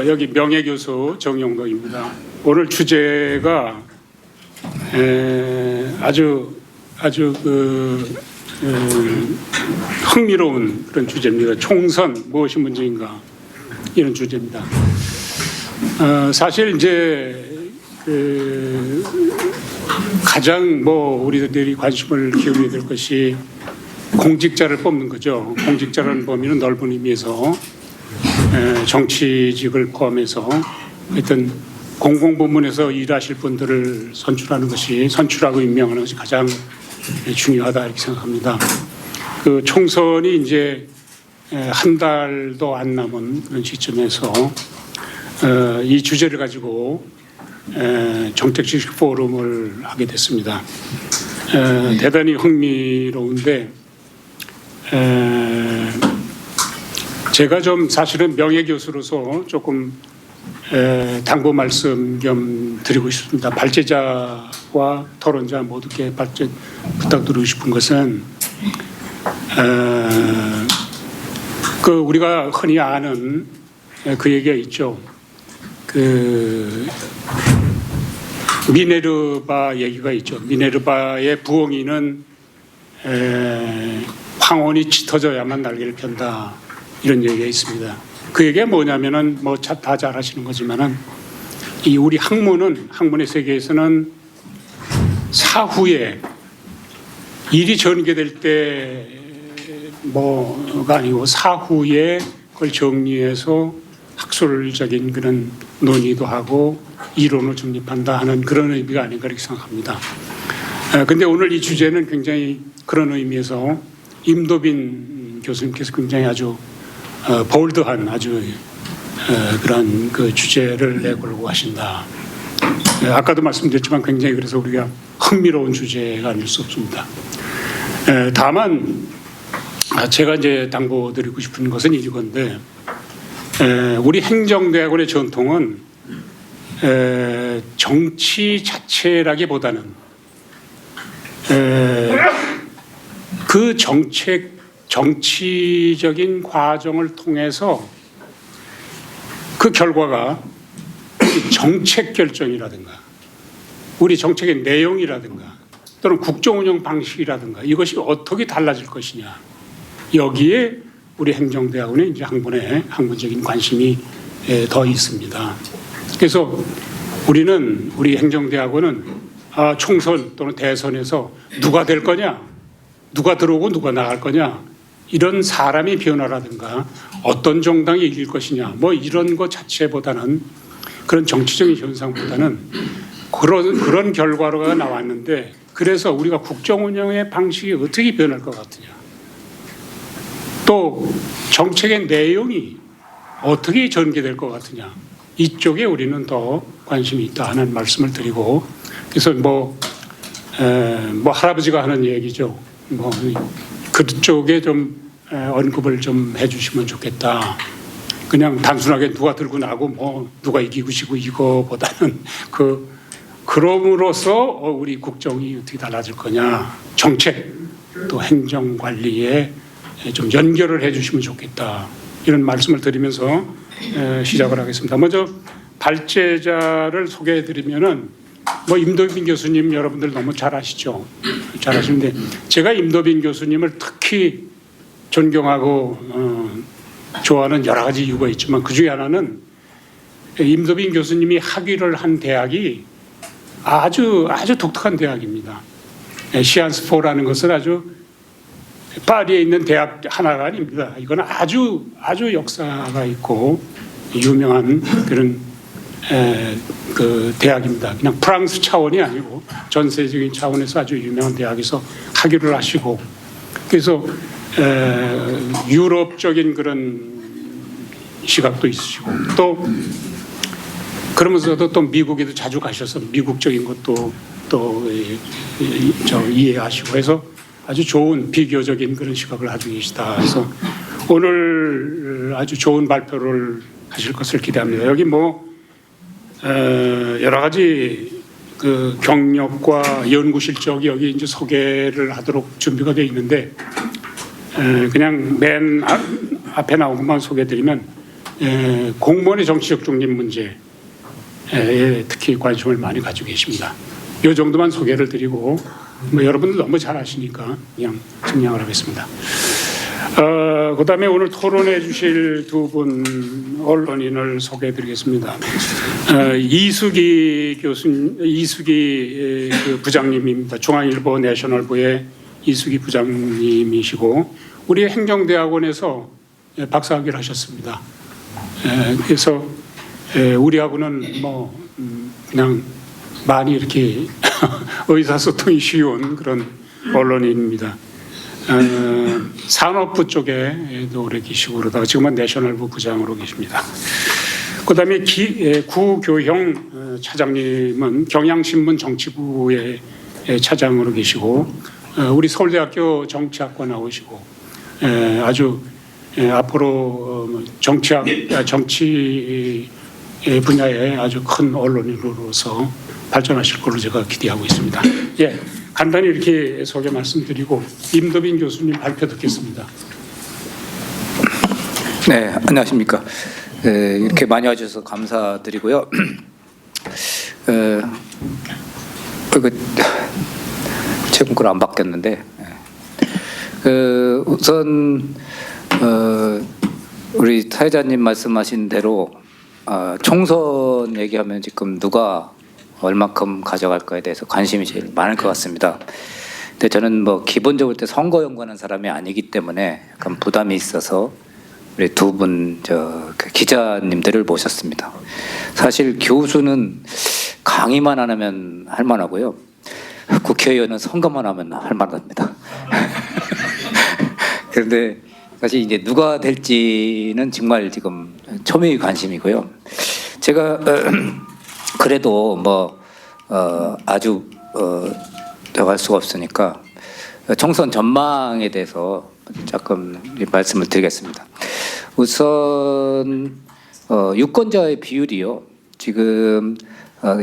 여기 명예교수 정용덕입니다. 오늘 주제가 아주 흥미로운 그런 주제입니다. 총선 무엇이 문제인가 이런 주제입니다. 사실 이제 가장 우리들이 관심을 기울여야 될 것이 공직자를 뽑는 거죠. 공직자라는 범위는 넓은 의미에서 정치직을 포함해서 하여튼 공공부문에서 일하실 분들을 선출하고 임명하는 것이 가장 중요하다 이렇게 생각합니다. 그 총선이 이제 한 달도 안 남은 그런 시점에서 이 주제를 가지고 정책지식 포럼을 하게 됐습니다. 대단히 흥미로운데 제가 좀 사실은 명예교수로서 조금 당부 말씀 겸 드리고 싶습니다. 발제자와 토론자 모두께 부탁드리고 싶은 것은 우리가 흔히 아는 그 얘기가 있죠. 미네르바 얘기가 있죠. 미네르바의 부엉이는 황혼이 짙어져야만 날개를 편다. 이런 얘기가 있습니다. 그 얘기가 뭐냐면은 다 잘 아시는 거지만은 이 우리 학문의 세계에서는 사후에 일이 전개될 때가 아니고 사후에 그걸 정리해서 학술적인 그런 논의도 하고 이론을 정립한다 하는 그런 의미가 아닌가 이렇게 생각합니다. 근데 오늘 이 주제는 굉장히 그런 의미에서 임도빈 교수님께서 굉장히 아주 볼드한 아주 그런 그 주제를 내걸고 하신다. 아까도 말씀드렸지만 굉장히 그래서 우리가 흥미로운 주제가 아닐 수 없습니다. 다만 제가 이제 당부드리고 싶은 것은 이건데 우리 행정대학원의 전통은 정치 자체라기보다는 그 정치적인 과정을 통해서 그 결과가 정책 결정이라든가 우리 정책의 내용이라든가 또는 국정운영 방식이라든가 이것이 어떻게 달라질 것이냐 여기에 우리 행정대학원의 이제 학문적인 관심이 더 있습니다. 그래서 우리 행정대학원은 총선 또는 대선에서 누가 될 거냐 누가 들어오고 누가 나갈 거냐 이런 사람의 변화라든가 어떤 정당이 이길 것이냐 이런 것 자체보다는 그런 정치적인 현상보다는 그런 결과가 나왔는데 그래서 우리가 국정운영의 방식이 어떻게 변할 것 같으냐 또 정책의 내용이 어떻게 전개될 것 같으냐 이쪽에 우리는 더 관심이 있다 하는 말씀을 드리고 그래서 할아버지가 하는 얘기죠. 그쪽에 좀 언급을 좀 해주시면 좋겠다. 그냥 단순하게 누가 들고 나고 누가 이기고 지고 이거보다는 그럼으로써 우리 국정이 어떻게 달라질 거냐 정책 또 행정 관리에 좀 연결을 해주시면 좋겠다. 이런 말씀을 드리면서 시작을 하겠습니다. 먼저 발제자를 소개해드리면은 임도빈 교수님 여러분들 너무 잘 아시죠? 잘 아시는데 제가 임도빈 교수님을 특히 존경하고 좋아하는 여러 가지 이유가 있지만 그 중에 하나는 임도빈 교수님이 학위를 한 대학이 아주 독특한 대학입니다. 시안스포라는 것은 아주 파리에 있는 대학 하나가 아닙니다. 이건 아주 역사가 있고 유명한 그런 그 대학입니다. 그냥 프랑스 차원이 아니고 전 세계적인 차원에서 아주 유명한 대학에서 학위를 하시고 그래서 유럽적인 그런 시각도 있으시고 또 그러면서도 또 미국에도 자주 가셔서 미국적인 것도 또 이해하시고 해서 아주 좋은 비교적인 그런 시각을 가지고 계시다. 그래서 오늘 아주 좋은 발표를 하실 것을 기대합니다. 여기 여러 가지 그 경력과 연구 실적이 여기 이제 소개를 하도록 준비가 되어 있는데 그냥 맨 앞에 나온 것만 소개해드리면 공무원의 정치적 중립 문제에 특히 관심을 많이 가지고 계십니다. 이 정도만 소개를 드리고 뭐 여러분들 너무 잘 아시니까 그냥 증명을 하겠습니다. 그다음에 오늘 토론해 주실 두 분 언론인을 소개해 드리겠습니다. 이수기 그 부장님입니다. 중앙일보 내셔널부의 이수기 부장님이시고 우리 행정대학원에서 박사학위를 하셨습니다. 그래서 우리하고는 뭐 그냥 많이 이렇게 의사소통이 쉬운 그런 언론인입니다. 산업부 쪽에도 오래 계시고 그러다가 지금은 내셔널부 부장으로 계십니다. 그다음에 구교형 차장님은 경향신문 정치부의 차장으로 계시고 우리 서울대학교 정치학과 나오시고 아주 앞으로 정치 분야에 아주 큰 언론인으로서 발전하실 걸로 제가 기대하고 있습니다. 예, 간단히 이렇게 소개 말씀드리고 임도빈 교수님 발표 듣겠습니다. 네, 안녕하십니까. 이렇게 많이 와주셔서 감사드리고요. 최근 걸 안 바뀌었는데 우선 우리 사회자님 말씀하신 대로 총선 얘기하면 지금 누가 얼마큼 가져갈까에 대해서 관심이 제일 많을 것 같습니다. 근데 저는 뭐 기본적으로 선거 연구하는 사람이 아니기 때문에 약간 부담이 있어서 우리 두 분 기자님들을 모셨습니다. 사실 교수는 강의만 안 하면 할 만하고요. 국회의원은 선거만 하면 할 만합니다. 그런데 사실 이제 누가 될지는 정말 지금 초미의 관심이고요. 제가 그래도 뭐 아주 할 수가 없으니까 총선 전망에 대해서 조금 말씀을 드리겠습니다. 우선 유권자의 비율이요. 지금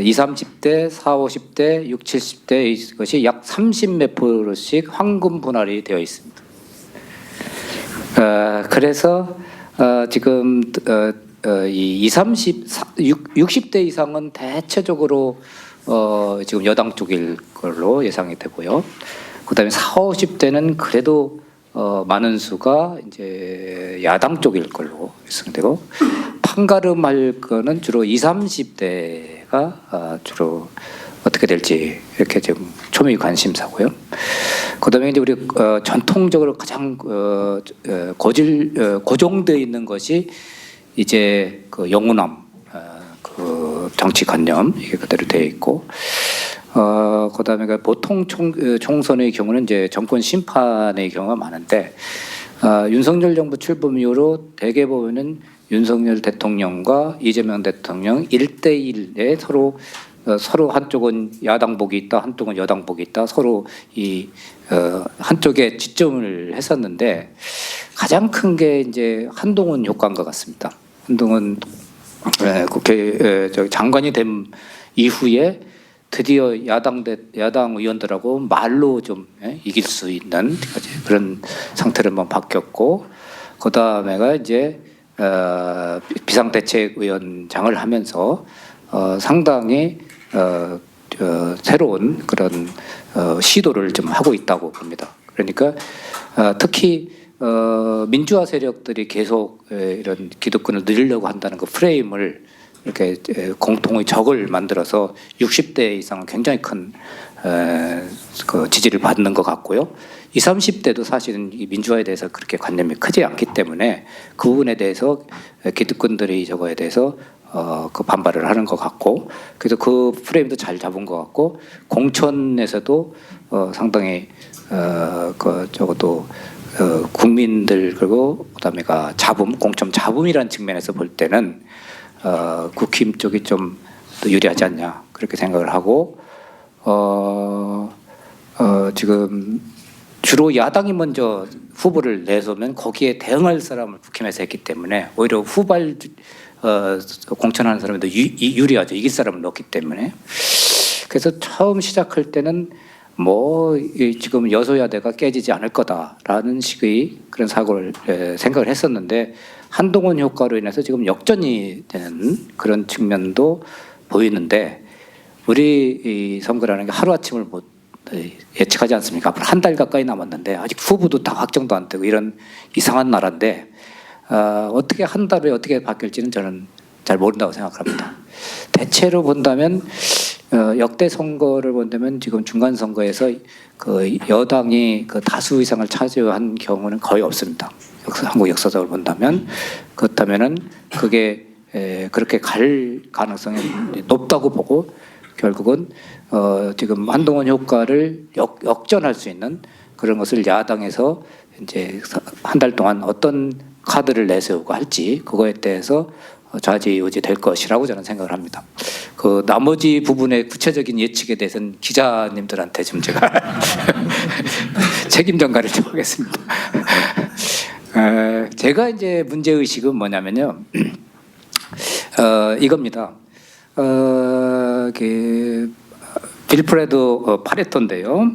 20, 30대, 40, 50대, 60, 70대 이것이 약 30몇 %씩 황금 분할이 되어 있습니다. 그래서 지금 이 20, 30, 60대 이상은 대체적으로 지금 여당 쪽일 걸로 예상이 되고요. 그다음에 40, 50대는 그래도 많은 수가 이제 야당 쪽일 걸로 예상되고 판가름할 거는 주로 20, 30대가 주로 어떻게 될지 이렇게 지금 초미 관심사고요. 그다음에 이제 우리 전통적으로 가장 고정되어 있는 것이 이제 그 영우남 그 정치관념 이게 그대로 되어 있고 그다음에 보통 총선의 경우는 이제 정권 심판의 경우가 많은데 윤석열 정부 출범 이후로 대개 보면은 윤석열 대통령과 이재명 대통령 1대1에 서로 한쪽은 야당복이 있다, 한쪽은 여당복이 있다, 서로 이 한쪽에 지점을 했었는데 가장 큰 게 이제 한동훈 효과인 것 같습니다. 한동훈 국회 장관이 된 이후에 드디어 야당 의원들하고 말로 좀 이길 수 있는 그런 상태를 한번 바뀌었고, 그 다음에가 이제 비상대책위원장을 하면서 상당히 새로운 그런 시도를 좀 하고 있다고 봅니다. 그러니까 특히 민주화 세력들이 계속 이런 기득권을 늘리려고 한다는 그 프레임을 이렇게 공통의 적을 만들어서 60대 이상은 굉장히 큰 그 지지를 받는 것 같고요. 20, 30대도 사실은 이 민주화에 대해서 그렇게 관념이 크지 않기 때문에 그 부분에 대해서 기득권들이 저거에 대해서 그 반발을 하는 것 같고, 그래서 그 프레임도 잘 잡은 것 같고, 공천에서도 상당히 적어도 국민들 그리고 그다음에가 공천 잡음이라는 측면에서 볼 때는 국힘 쪽이 좀 더 유리하지 않냐 그렇게 생각을 하고, 지금 주로 야당이 먼저 후보를 내서면 거기에 대응할 사람을 국힘에서 했기 때문에 오히려 후발 공천하는 사람이 더 유리하죠. 이길 사람을 넣기 때문에. 그래서 처음 시작할 때는 뭐 지금 여소야대가 깨지지 않을 거다라는 식의 그런 생각을 했었는데 한동훈 효과로 인해서 지금 역전이 되는 그런 측면도 보이는데 우리 이 선거라는 게 하루아침을 못 예측하지 않습니까? 앞으로 한 달 가까이 남았는데 아직 후보도 다 확정도 안 되고 이런 이상한 나라인데 어떻게 한 달에 어떻게 바뀔지는 저는 잘 모른다고 생각합니다. 대체로 본다면 역대 선거를 본다면 지금 중간 선거에서 그 여당이 그 다수 이상을 차지한 경우는 거의 없습니다. 한국 역사적으로 본다면 그렇다면은 그게 그렇게 갈 가능성이 높다고 보고 결국은 지금 한동훈 효과를 역전할 수 있는 그런 것을 야당에서 이제 한 달 동안 어떤 카드를 내세우고 할지 그거에 대해서 좌지우지 될 것이라고 저는 생각을 합니다. 그 나머지 부분의 구체적인 예측에 대해서는 기자님들한테 좀 제가 책임 전가를 좀 하겠습니다. 제가 이제 문제 의식은 뭐냐면요, 이겁니다. 그 빌프레드 파레토인데요.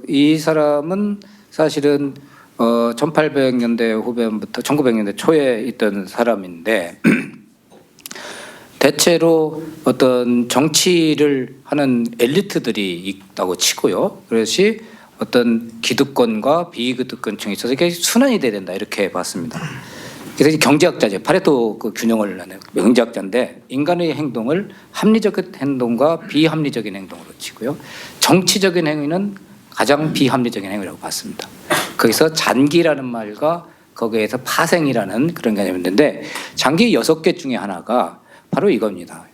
이 사람은 사실은 1800년대 후반부터 1900년대 초에 있던 사람인데 대체로 어떤 정치를 하는 엘리트들이 있다고 치고요. 그것이 어떤 기득권과 비기득권층이 있어서 이게 순환이 돼야 된다 이렇게 봤습니다. 그래서 경제학자죠. 파레토 그 균형을 하는 경제학자인데 인간의 행동을 합리적인 행동과 비합리적인 행동으로 치고요. 정치적인 행위는 가장 비합리적인 행위라고 봤습니다. 거기서 잔기라는 말과 거기에서 파생이라는 그런 개념이 있는데 잔기 6개 중에 하나가 바로 이겁니다.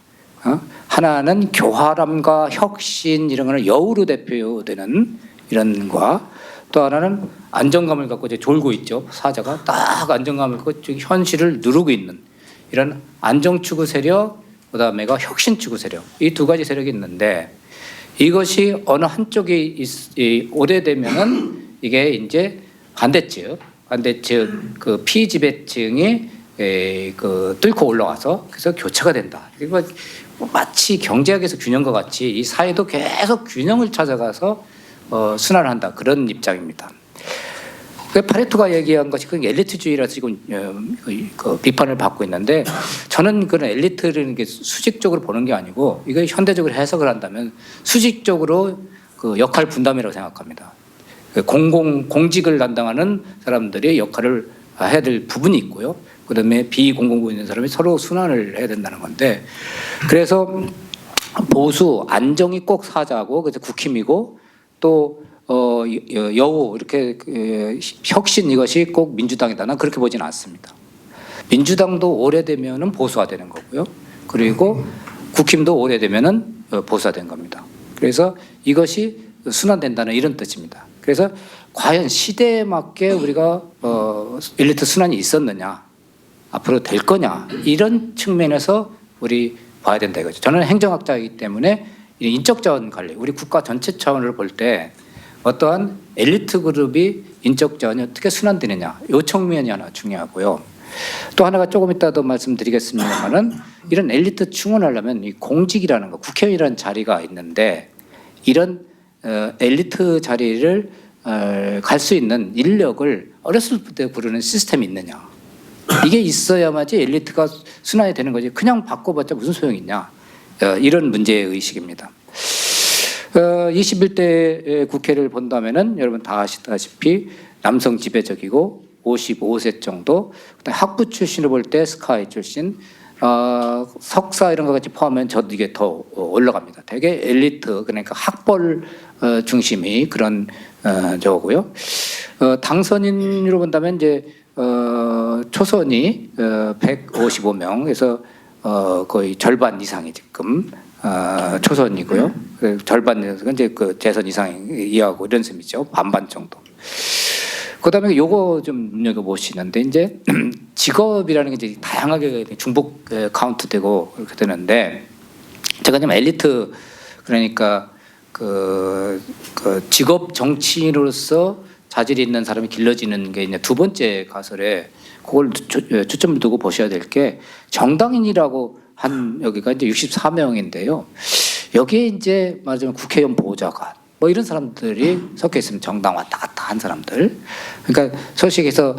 하나는 교활함과 혁신 이런 거는 여우로 대표되는 이런 거와 또 하나는 안정감을 갖고 이제 졸고 있죠. 사자가 딱 안정감을 갖고 현실을 누르고 있는 이런 안정추구 세력, 그다음에가 혁신추구 세력 이 두 가지 세력이 있는데 이것이 어느 한쪽이 오래되면은 이게 이제 반대측 그 피지배층이 그 뚫고 올라와서 그래서 교차가 된다. 그리고 마치 경제학에서 균형과 같이 이 사회도 계속 균형을 찾아가서 순환한다 그런 입장입니다. 파레토가 얘기한 것이 그 엘리트주의라서 지금 그 비판을 받고 있는데 저는 그런 엘리트라는 게 수직적으로 보는 게 아니고 이거 현대적으로 해석을 한다면 수직적으로 그 역할 분담이라고 생각합니다. 공직을 담당하는 사람들이 역할을 해야 될 부분이 있고요. 그다음에 비공공부 있는 사람이 서로 순환을 해야 된다는 건데 그래서 보수 안정이 꼭 사자고 그래서 국힘이고 또 여우 이렇게 혁신 이것이 꼭 민주당이다. 난 그렇게 보지는 않습니다. 민주당도 오래되면은 보수화되는 거고요. 그리고 국힘도 오래되면은 보수화된 겁니다. 그래서 이것이 순환된다는 이런 뜻입니다. 그래서 과연 시대에 맞게 우리가 엘리트 순환이 있었느냐, 앞으로 될 거냐 이런 측면에서 우리 봐야 된다 이거죠. 저는 행정학자이기 때문에 인적 자원 관리, 우리 국가 전체 차원을 볼 때 어떠한 엘리트 그룹이 인적 자원이 어떻게 순환되느냐 이 측면이 하나 중요하고요. 또 하나가 조금 이따 더 말씀드리겠습니다만은 이런 엘리트 충원하려면 이 공직이라는 거, 국회의원이라는 자리가 있는데 이런 엘리트 자리를 갈 수 있는 인력을 어렸을 때 부르는 시스템이 있느냐. 이게 있어야만이 엘리트가 순환이 되는 거지. 그냥 바꿔봤자 무슨 소용이 있냐. 이런 문제의식입니다. 21대 국회를 본다면은 여러분 다 아시다시피 남성 지배적이고 55세 정도, 학부 출신을 볼 때 스카이 출신, 석사 이런 것 같이 포함하면 저도 이게 더 올라갑니다. 되게 엘리트, 그러니까 학벌 중심이 그런 저거고요. 당선인으로 본다면 이제 초선이 155명에서 거의 절반 이상이 지금 초선이고요. 절반에서 이제 그 재선 이상이하고 이런 셈이죠. 반반 정도. 그다음에 요거 좀 눈여겨 보시는데 이제 직업이라는 게 이제 다양하게 중복 카운트되고 그렇게 되는데 제가 지금 엘리트 그러니까 그 직업 정치인으로서 자질이 있는 사람이 길러지는 게 이제 두 번째 가설에 그걸 초점을 두고 보셔야 될 게 정당인이라고 한 여기가 이제 64명인데요. 여기에 이제 말하자면 국회의원 보좌관 뭐 이런 사람들이 섞여 있으면 정당 왔다 갔다 한 사람들. 그러니까 소식에서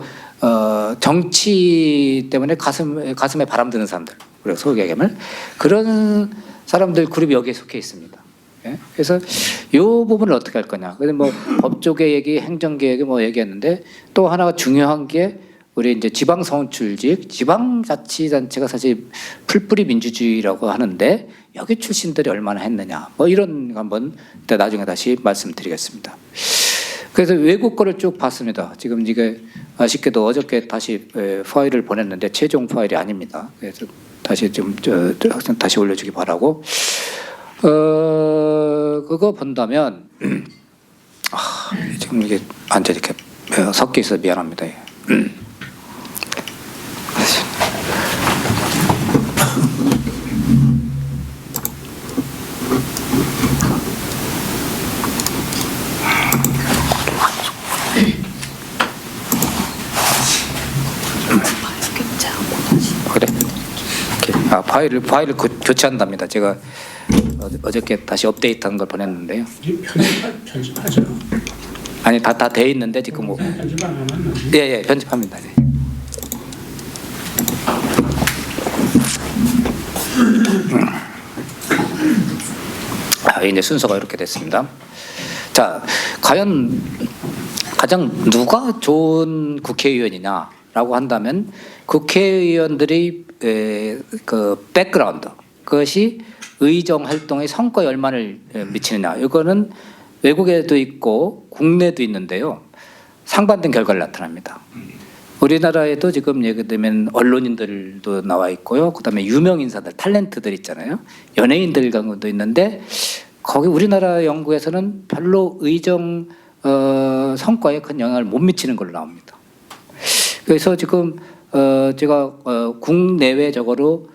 정치 때문에 가슴에 바람 드는 사람들, 그리고 소위 얘기하면 그런 사람들 그룹이 여기에 속해 있습니다. 예? 그래서 이 부분을 어떻게 할 거냐. 그래서 뭐 법조계 얘기, 행정계 얘기 뭐 얘기했는데 또 하나가 중요한 게 우리 이제 지방선출직, 지방자치단체가 사실 풀뿌리 민주주의라고 하는데 여기 출신들이 얼마나 했느냐. 뭐 이런 거 한번 이따 나중에 다시 말씀드리겠습니다. 그래서 외국 거를 쭉 봤습니다. 지금 이게 아쉽게도 어저께 다시 파일을 보냈는데 최종 파일이 아닙니다. 그래서 다시 좀 다시 올려주기 바라고. 그거 본다면 지금 이게 완전 이렇게 섞여 있어 미안합니다. 그래? 파일을 교체한답니다. 제가 어저께 다시 업데이트한 걸 보냈는데요. 편집하죠. 아니 다 돼 있는데 지금 뭐 편집 안 하면 예 편집합니다. 네. 이제 순서가 이렇게 됐습니다. 자, 과연 가장 누가 좋은 국회의원이냐라고 한다면 국회의원들의 그 백그라운드, 그것이 의정 활동의 성과에 얼마나 미치느냐. 이거는 외국에도 있고 국내도 있는데요. 상반된 결과를 나타납니다. 우리나라에도 지금 예를 들면 언론인들도 나와 있고요. 그다음에 유명 인사들, 탤런트들 있잖아요. 연예인들 경우도 있는데 거기 우리나라 연구에서는 별로 의정 성과에 큰 영향을 못 미치는 걸로 나옵니다. 그래서 지금 제가 국내외적으로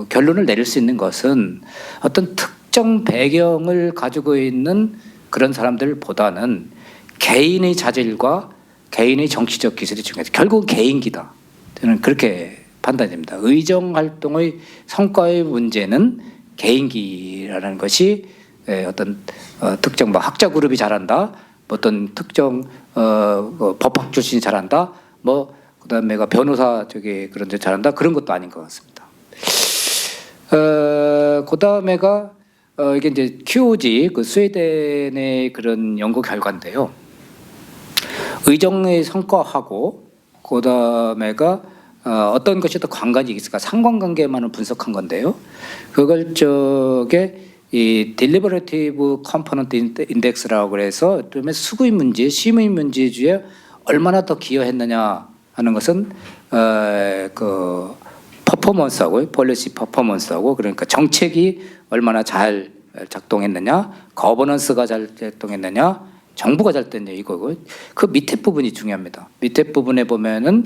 결론을 내릴 수 있는 것은 어떤 특정 배경을 가지고 있는 그런 사람들보다는 개인의 자질과 개인의 정치적 기술이 중요해요. 결국은 개인기다. 저는 그렇게 판단됩니다. 의정 활동의 성과의 문제는 개인기라는 것이 어떤 특정 뭐 학자 그룹이 잘한다, 뭐 어떤 특정 법학 출신이 잘한다, 뭐 그다음에 변호사 그런 데 잘한다, 그런 것도 아닌 것 같습니다. 그다음에가 이게 이제 QOG 그 스웨덴의 그런 연구 결과인데요. 의정의 성과하고 그다음에가 어떤 것이 더 관관이 있을까, 상관관계만을 분석한 건데요. 그걸 이 딜리버레티브 컴포넌트 인덱스라고 그래서 좀 수구의 문제, 심의 문제주에 얼마나 더 기여했느냐 하는 것은 그 퍼포먼스하고 폴리시 퍼포먼스하고, 그러니까 정책이 얼마나 잘 작동했느냐, 거버넌스가 잘 작동했느냐, 정부가 잘 됐냐 이거고, 그 밑에 부분이 중요합니다. 밑에 부분에 보면은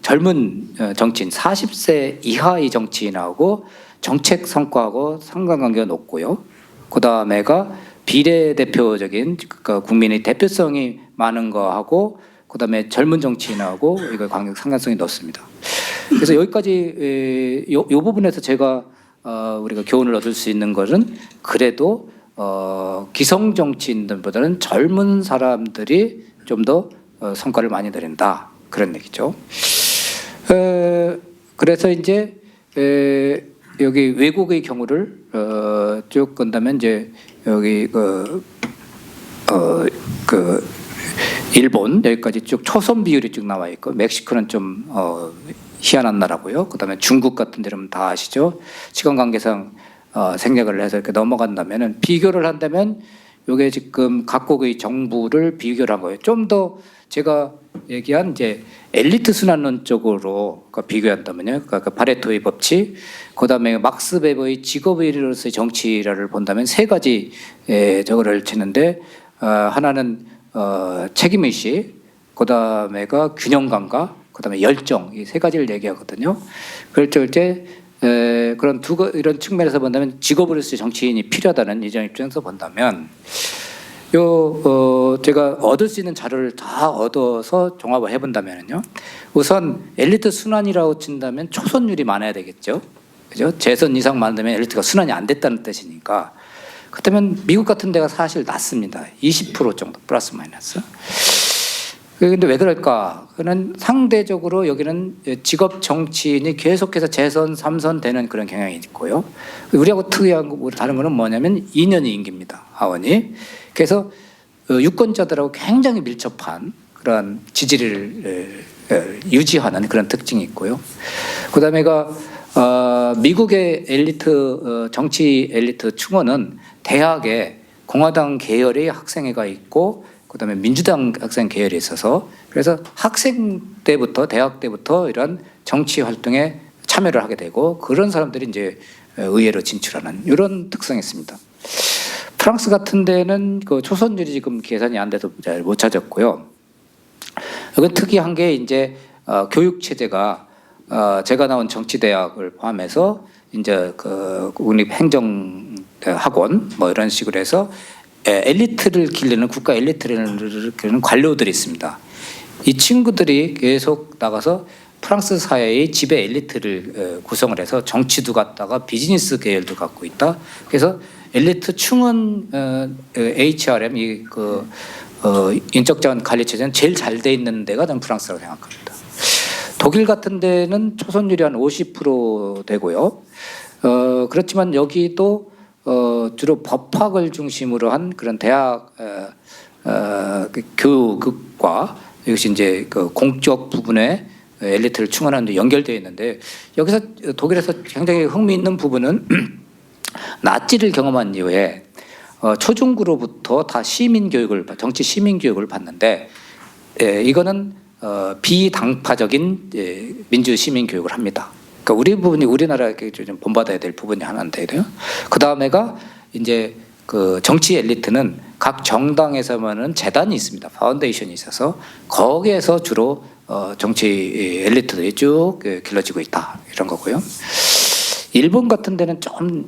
젊은 정치인 40세 이하의 정치인하고 정책 성과하고 상관관계가 높고요. 그 다음에가 비례대표적인 그러니까 국민의 대표성이 많은 거하고 그 다음에 젊은 정치인하고 이거 상관성이 높습니다. 그래서 여기까지 이 부분에서 제가 우리가 교훈을 얻을 수 있는 것은 그래도 기성 정치인들보다는 젊은 사람들이 좀 더 성과를 많이 내린다, 그런 얘기죠. 그래서 이제 여기 외국의 경우를 쭉 본다면 이제 여기 일본 여기까지 쭉 초선 비율이 쭉 나와 있고, 멕시코는 좀 희한한 나라고요. 그다음에 중국 같은 데는 다 아시죠. 시간 관계상 생략을 해서 이렇게 넘어간다면은, 비교를 한다면 이게 지금 각국의 정부를 비교를 한 거예요. 좀 더 제가 얘기한 이제 엘리트 순환론 쪽으로 비교한다면요. 그러니까 파레토의 법칙, 그다음에 막스 베버의 직업의로서의 정치를 본다면 세 가지 저거를 치는데, 하나는 책임의식, 그다음에가 균형감과 그다음에 열정, 이 세 가지를 얘기하거든요. 그럴 때 그런 이런 측면에서 본다면 직업으로서의 정치인이 필요하다는 이전 입장에서 본다면, 제가 얻을 수 있는 자료를 다 얻어서 종합을 해본다면요. 우선 엘리트 순환이라고 친다면 초선율이 많아야 되겠죠. 그죠? 재선 이상 많으면 엘리트가 순환이 안 됐다는 뜻이니까. 그렇다면 미국 같은 데가 사실 낮습니다. 20% 정도 플러스 마이너스. 그런데 왜 그럴까? 그는 상대적으로 여기는 직업 정치인이 계속해서 재선, 3선 되는 그런 경향이 있고요. 우리하고 특이한 거, 다른 거는 뭐냐면 2년이 임기입니다. 하원이. 그래서 유권자들하고 굉장히 밀접한 그런 지지를 유지하는 그런 특징이 있고요. 그다음에가 미국의 엘리트 정치 엘리트 충원은 대학에 공화당 계열의 학생회가 있고 그다음에 민주당 학생 계열이 있어서 그래서 학생 때부터 대학 때부터 이런 정치 활동에 참여를 하게 되고 그런 사람들이 이제 의회로 진출하는 이런 특성이 있습니다. 프랑스 같은 데는 그 초선율이 지금 계산이 안 돼서 잘 못 찾았고요. 이건 특이한 게 이제 교육 체제가 제가 나온 정치대학을 포함해서 이제 그 국립행정학원 뭐 이런 식으로 해서 엘리트를 기르는 국가 엘리트를 기르는 관료들이 있습니다. 이 친구들이 계속 나가서 프랑스 사회의 지배 엘리트를 구성을 해서 정치도 갖다가 비즈니스 계열도 갖고 있다. 그래서 엘리트 충원 HRM 인적 자원 관리 체제는 제일 잘 돼 있는 데가 저는 프랑스라고 생각합니다. 독일 같은 데는 초선율이 한 50% 되고요. 그렇지만 여기도 주로 법학을 중심으로 한 그런 대학 교육과 이것이 이제 그 공적 부분에 엘리트를 충원하는 데 연결되어 있는데 여기서 독일에서 굉장히 흥미있는 부분은 나치를 경험한 이후에 초중고로부터 다 정치 시민 교육을 받는데 이거는 비당파적인 민주 시민 교육을 합니다. 그러니까 우리 부분이 우리나라에 좀 본받아야 될 부분이 하나인데요. 그 다음에가 이제 그 정치 엘리트는 각 정당에서만은 재단이 있습니다. 파운데이션이 있어서 거기에서 주로 정치 엘리트들이 쭉 길러지고 있다 이런 거고요. 일본 같은 데는 좀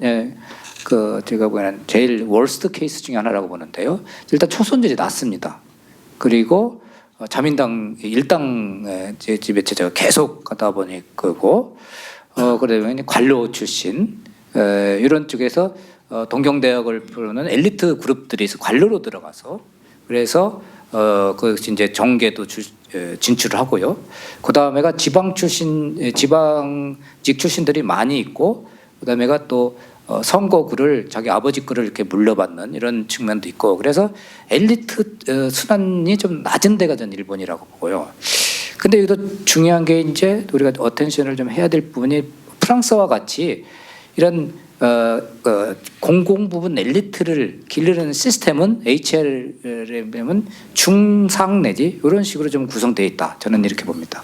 그 제가 보기에는 제일 월스트 케이스 중에 하나라고 보는데요. 일단 초선율이 낮습니다. 그리고 자민당 일당 지배체제가 계속 가다 보니 그고 그러면 관료 출신 이런 쪽에서 동경대학을 부르는 엘리트 그룹들이 관료로 들어가서 그래서 그것이 이제 정계도 진출을 하고요. 그 다음에가 지방직 출신들이 많이 있고 그 다음에가 또 선거구를 자기 아버지 거를 이렇게 물려받는 이런 측면도 있고 그래서 엘리트 순환이 좀 낮은 데가 전 일본이라고 보고요. 근데 여기도 중요한 게 이제 우리가 어텐션을 좀 해야 될 부분이 프랑스와 같이 이런 공공 부분 엘리트를 기르는 시스템은 HR에 보면 중상 내지 이런 식으로 좀 구성되어 있다. 저는 이렇게 봅니다.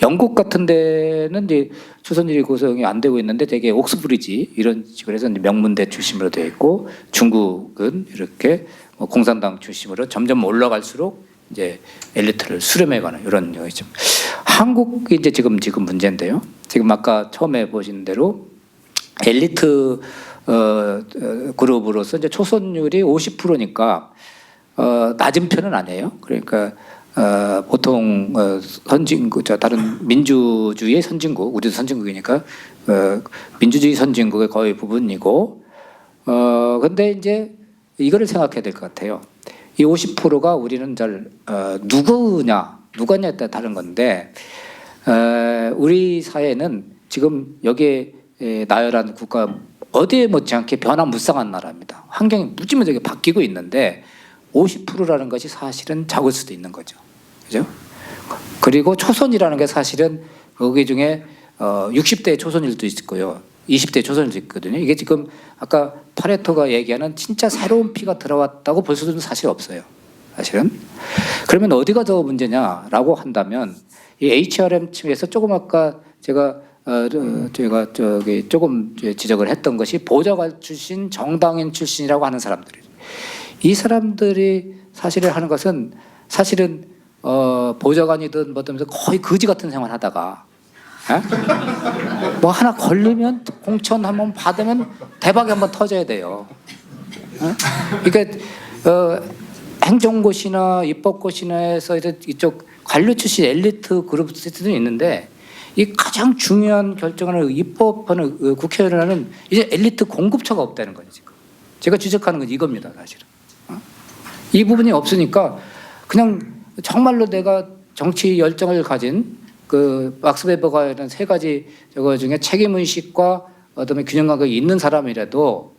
영국 같은 데는 이제 초선율이 구성이 안 되고 있는데 되게 옥스브리지 이런 식으로 해서 명문대 출신으로 되어 있고 중국은 이렇게 공산당 출신으로 점점 올라갈수록 이제 엘리트를 수렴해가는 이런 좀 한국이 이제 지금 문제인데요. 지금 아까 처음에 보신 대로 엘리트 그룹으로서 이제 초선율이 50%니까 낮은 편은 아니에요. 그러니까 보통 선진국, 다른 민주주의 선진국, 우리도 선진국이니까 민주주의 선진국의 거의 부분이고, 근데 이제 이거를 생각해야 될 것 같아요. 이 50%가 우리는 잘 누구냐에 따라 다른 건데, 우리 사회는 지금 여기에 나열한 국가 어디에 못지않게 변화무쌍한 나라입니다. 환경이 무지무지하게 바뀌고 있는데 50%라는 것이 사실은 적을 수도 있는 거죠. 그죠? 그리고 초선이라는 게 사실은 거기 중에 60대 초선일도 있고요. 20대 초선일도 있거든요. 이게 지금 아까 파레토가 얘기하는 진짜 새로운 피가 들어왔다고 볼 수는 사실 없어요. 사실은. 그러면 어디가 더 문제냐라고 한다면 이 HRM 측에서 조금 아까 제가 조금 지적을 했던 것이 보좌관 출신, 정당인 출신이라고 하는 사람들이에요. 이 사람들이 사실을 하는 것은 사실은 보좌관이든 뭐든 거의 거지 같은 생활 하다가 뭐 하나 걸리면 공천 한번 받으면 대박이 한번 터져야 돼요. 그러니까 행정고시나 입법고시나에서 이쪽 관료 출신 엘리트 그룹들도 있는데 이 가장 중요한 결정을 입법하는 국회의원은 이제 엘리트 공급처가 없다는 거죠. 지금 제가 지적하는 건 이겁니다, 사실은. 이 부분이 없으니까 그냥 정말로 내가 정치 열정을 가진 그 막스 베버가 이런 세 가지 저거 중에 책임의식과 그다음에 균형감이 있는 사람이라도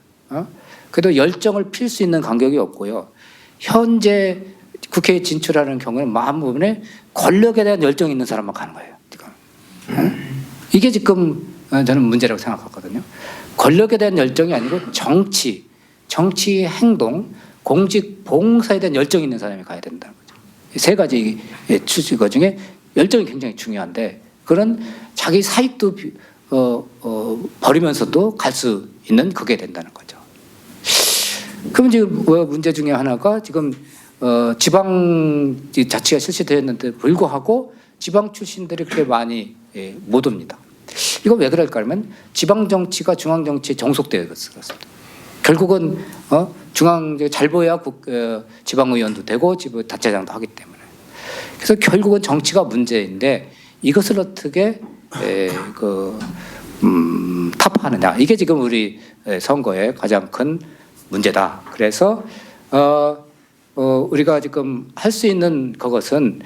그래도 열정을 필 수 있는 간격이 없고요. 현재 국회에 진출하는 경우는 마음 부분에 권력에 대한 열정이 있는 사람만 가는 거예요. 지금. 이게 지금 저는 문제라고 생각하거든요. 권력에 대한 열정이 아니고 정치 행동, 공직 봉사에 대한 열정이 있는 사람이 가야 된다는 거죠. 세 가지 추진거 중에 열정이 굉장히 중요한데 그런 자기 사익도 버리면서도 갈 수 있는 그게 된다는 거죠. 그럼 지금 문제 중에 하나가 지금 지방 자치가 실시되었는데 불구하고 지방 출신들이 그렇게 많이 못 옵니다. 이거 왜 그럴까 하면 지방 정치가 중앙 정치에 정속되어 있었습니다. 결국은 중앙 잘 보여야 지방 의원도 되고 단체장도 하기 때문에 그래서 결국은 정치가 문제인데 이것을 어떻게 타파하느냐 이게 지금 우리 선거의 가장 큰 문제다. 그래서 우리가 지금 할 수 있는 그것은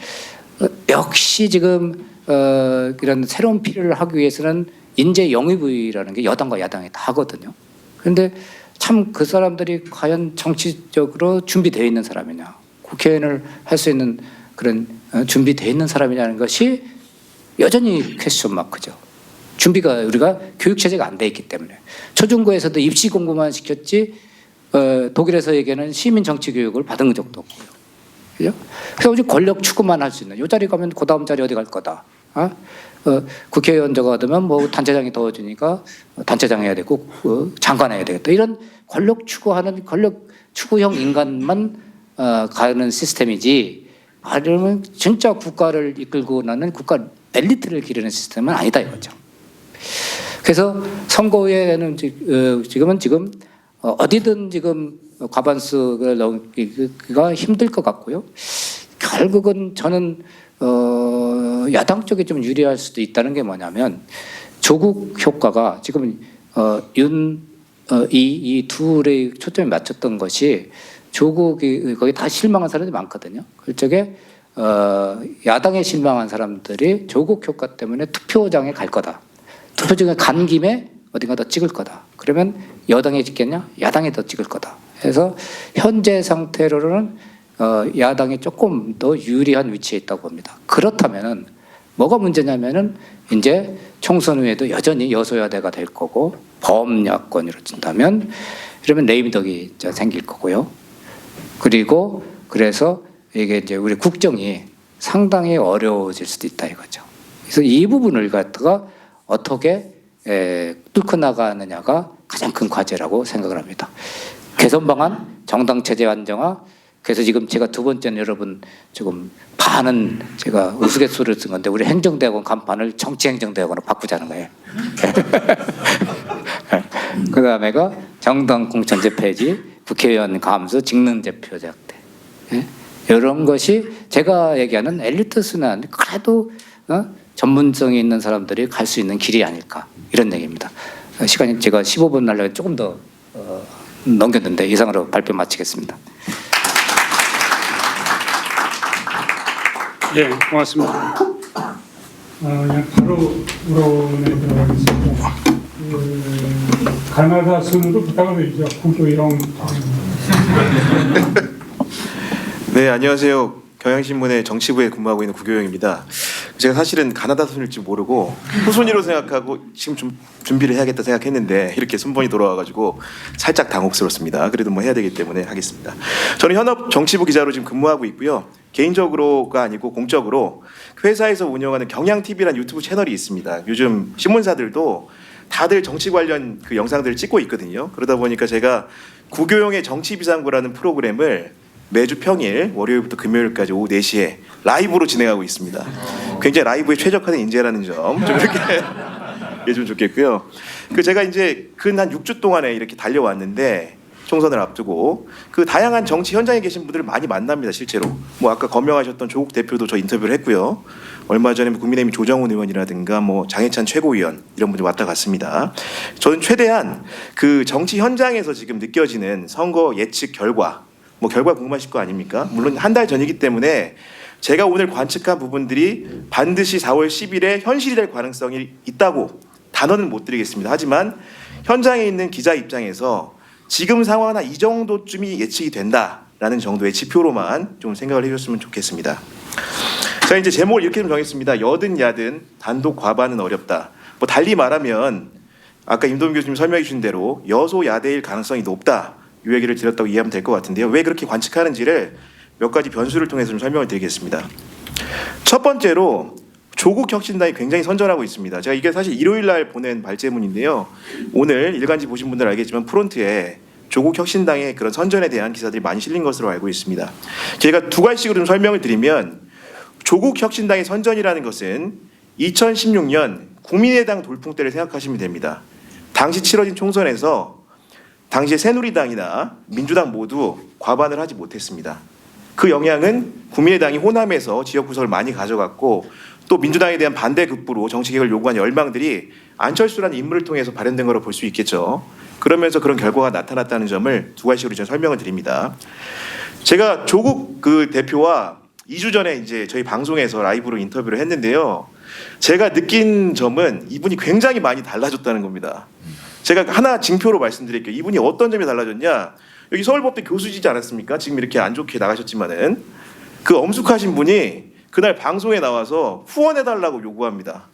역시 지금 이런 새로운 필요를 하기 위해서는 인재 영입이라는 게 여당과 야당이 다 하거든요. 그런데 참 그 사람들이 과연 정치적으로 준비되어 있는 사람이냐, 국회의원을 할 수 있는 그런 준비되어 있는 사람이냐는 것이 여전히 퀘스천 마크죠. 준비가 우리가 교육 체제가 안 돼 있기 때문에 초중고에서도 입시 공부만 시켰지 독일에서 얘기하는 시민 정치 교육을 받은 적도 없고요. 그죠? 그래서 오직 권력 추구만 할 수 있는 이 자리 가면 그 다음 자리 어디 갈 거다. 국회의원 저거 하면 뭐 단체장이 더워지니까 단체장 해야 되고 장관 해야 되겠다. 이런 권력 추구하는 권력 추구형 인간만 가는 시스템이지. 말하면 진짜 국가를 이끌고 나는 국가 엘리트를 기르는 시스템은 아니다 이거죠. 그래서 선거에는 지금 어디든 지금 과반수를 넣기가 힘들 것 같고요. 결국은 저는 야당 쪽에 좀 유리할 수도 있다는 게 뭐냐면 조국 효과가 지금 이 둘의 초점이 맞췄던 것이 조국이 거기 다 실망한 사람들이 많거든요. 그쪽에 야당에 실망한 사람들이 조국 효과 때문에 투표장에 갈 거다. 투표장에 간 김에 어딘가 더 찍을 거다. 그러면 여당에 찍겠냐? 야당에 더 찍을 거다. 그래서 현재 상태로는 야당이 조금 더 유리한 위치에 있다고 봅니다. 그렇다면은 뭐가 문제냐면은 이제 총선 후에도 여전히 여소야대가 될 거고 범야권이 이루어진다면 그러면 레임덕이 생길 거고요. 그리고 그래서 이게 이제 우리 국정이 상당히 어려워질 수도 있다 이거죠. 그래서 이 부분을 갖다가 어떻게 뚫고 나가느냐가 가장 큰 과제라고 생각을 합니다. 개선 방안, 정당 체제 안정화. 그래서 지금 제가 두 번째는 여러분 지금 반은 제가 우스갯소리를 쓴 건데 우리 행정대학원 간판을 정치행정대학원으로 바꾸자는 거예요. 그 다음에가 정당 공천제 폐지, 국회의원 감수, 직능제표제학대. 이런 것이 제가 얘기하는 엘리트 순환 그래도 전문성이 있는 사람들이 갈 수 있는 길이 아닐까 이런 얘기입니다. 시간이 제가 15분 날려 조금 더 넘겼는데 이상으로 발표 마치겠습니다. 예, 고맙습니다. 그냥 바로 물어내 들어가겠습니다. 가나다 순으로 부탁을 드리죠. 구조이랑. 네, 안녕하세요. 경향신문의 정치부에 근무하고 있는 구교영입니다. 제가 사실은 가나다 순일 줄 모르고 후순위로 생각하고 지금 좀 준비를 해야겠다 생각했는데 이렇게 순번이 돌아와가지고 살짝 당혹스럽습니다. 그래도 뭐 해야 되기 때문에 하겠습니다. 저는 현업 정치부 기자로 지금 근무하고 있고요. 개인적으로가 아니고 공적으로 회사에서 운영하는 경향TV라는 유튜브 채널이 있습니다. 요즘 신문사들도 다들 정치 관련 그 영상들을 찍고 있거든요. 그러다 보니까 제가 구교영의 정치비상구라는 프로그램을 매주 평일 월요일부터 금요일까지 오후 4시에 라이브로 진행하고 있습니다. 굉장히 라이브에 최적화된 인재라는 점 좀 이렇게 해주면 좋겠고요. 그 제가 이제 근 한 6주 동안에 이렇게 달려왔는데 총선을 앞두고 그 다양한 정치 현장에 계신 분들을 많이 만납니다. 실제로 뭐 아까 거명하셨던 조국 대표도 저 인터뷰를 했고요. 얼마 전에 국민의힘 조정훈 의원이라든가 뭐 장해찬 최고위원 이런 분들 왔다 갔습니다. 저는 최대한 그 정치 현장에서 지금 느껴지는 선거 예측 결과 뭐 결과 궁금하실 거 아닙니까? 물론 한 달 전이기 때문에 제가 오늘 관측한 부분들이 반드시 4월 10일에 현실이 될 가능성이 있다고 단언은 못 드리겠습니다. 하지만 현장에 있는 기자 입장에서 지금 상황은 한 이 정도쯤이 예측이 된다라는 정도의 지표로만 좀 생각을 해줬으면 좋겠습니다. 자, 이제 제목을 이렇게 좀 정했습니다. 여든 야든 단독 과반은 어렵다. 뭐 달리 말하면 아까 임도훈 교수님 설명해 주신 대로 여소야대일 가능성이 높다. 이 얘기를 드렸다고 이해하면 될 것 같은데요. 왜 그렇게 관측하는지를 몇 가지 변수를 통해서 좀 설명을 드리겠습니다. 첫 번째로 조국 혁신당이 굉장히 선전하고 있습니다. 제가 이게 사실 일요일 날 보낸 발제문인데요. 오늘 일간지 보신 분들 알겠지만 프론트에 조국 혁신당의 그런 선전에 대한 기사들이 많이 실린 것으로 알고 있습니다. 제가 두 가지씩으로 좀 설명을 드리면 조국 혁신당의 선전이라는 것은 2016년 국민의당 돌풍 때를 생각하시면 됩니다. 당시 치러진 총선에서 당시에 새누리당이나 민주당 모두 과반을 하지 못했습니다. 그 영향은 국민의당이 호남에서 지역 구석을 많이 가져갔고 또 민주당에 대한 반대 급부로 정치개혁을 요구한 열망들이 안철수라는 인물을 통해서 발현된 거로 볼 수 있겠죠. 그러면서 그런 결과가 나타났다는 점을 두 가지로 좀 설명을 드립니다. 제가 조국 그 대표와 2주 전에 이제 저희 방송에서 라이브로 인터뷰를 했는데요. 제가 느낀 점은 이분이 굉장히 많이 달라졌다는 겁니다. 제가 하나 징표로 말씀드릴게요. 이분이 어떤 점이 달라졌냐? 여기 서울법대 교수지지 않았습니까? 지금 이렇게 안 좋게 나가셨지만은 그 엄숙하신 분이 그날 방송에 나와서 후원해달라고 요구합니다.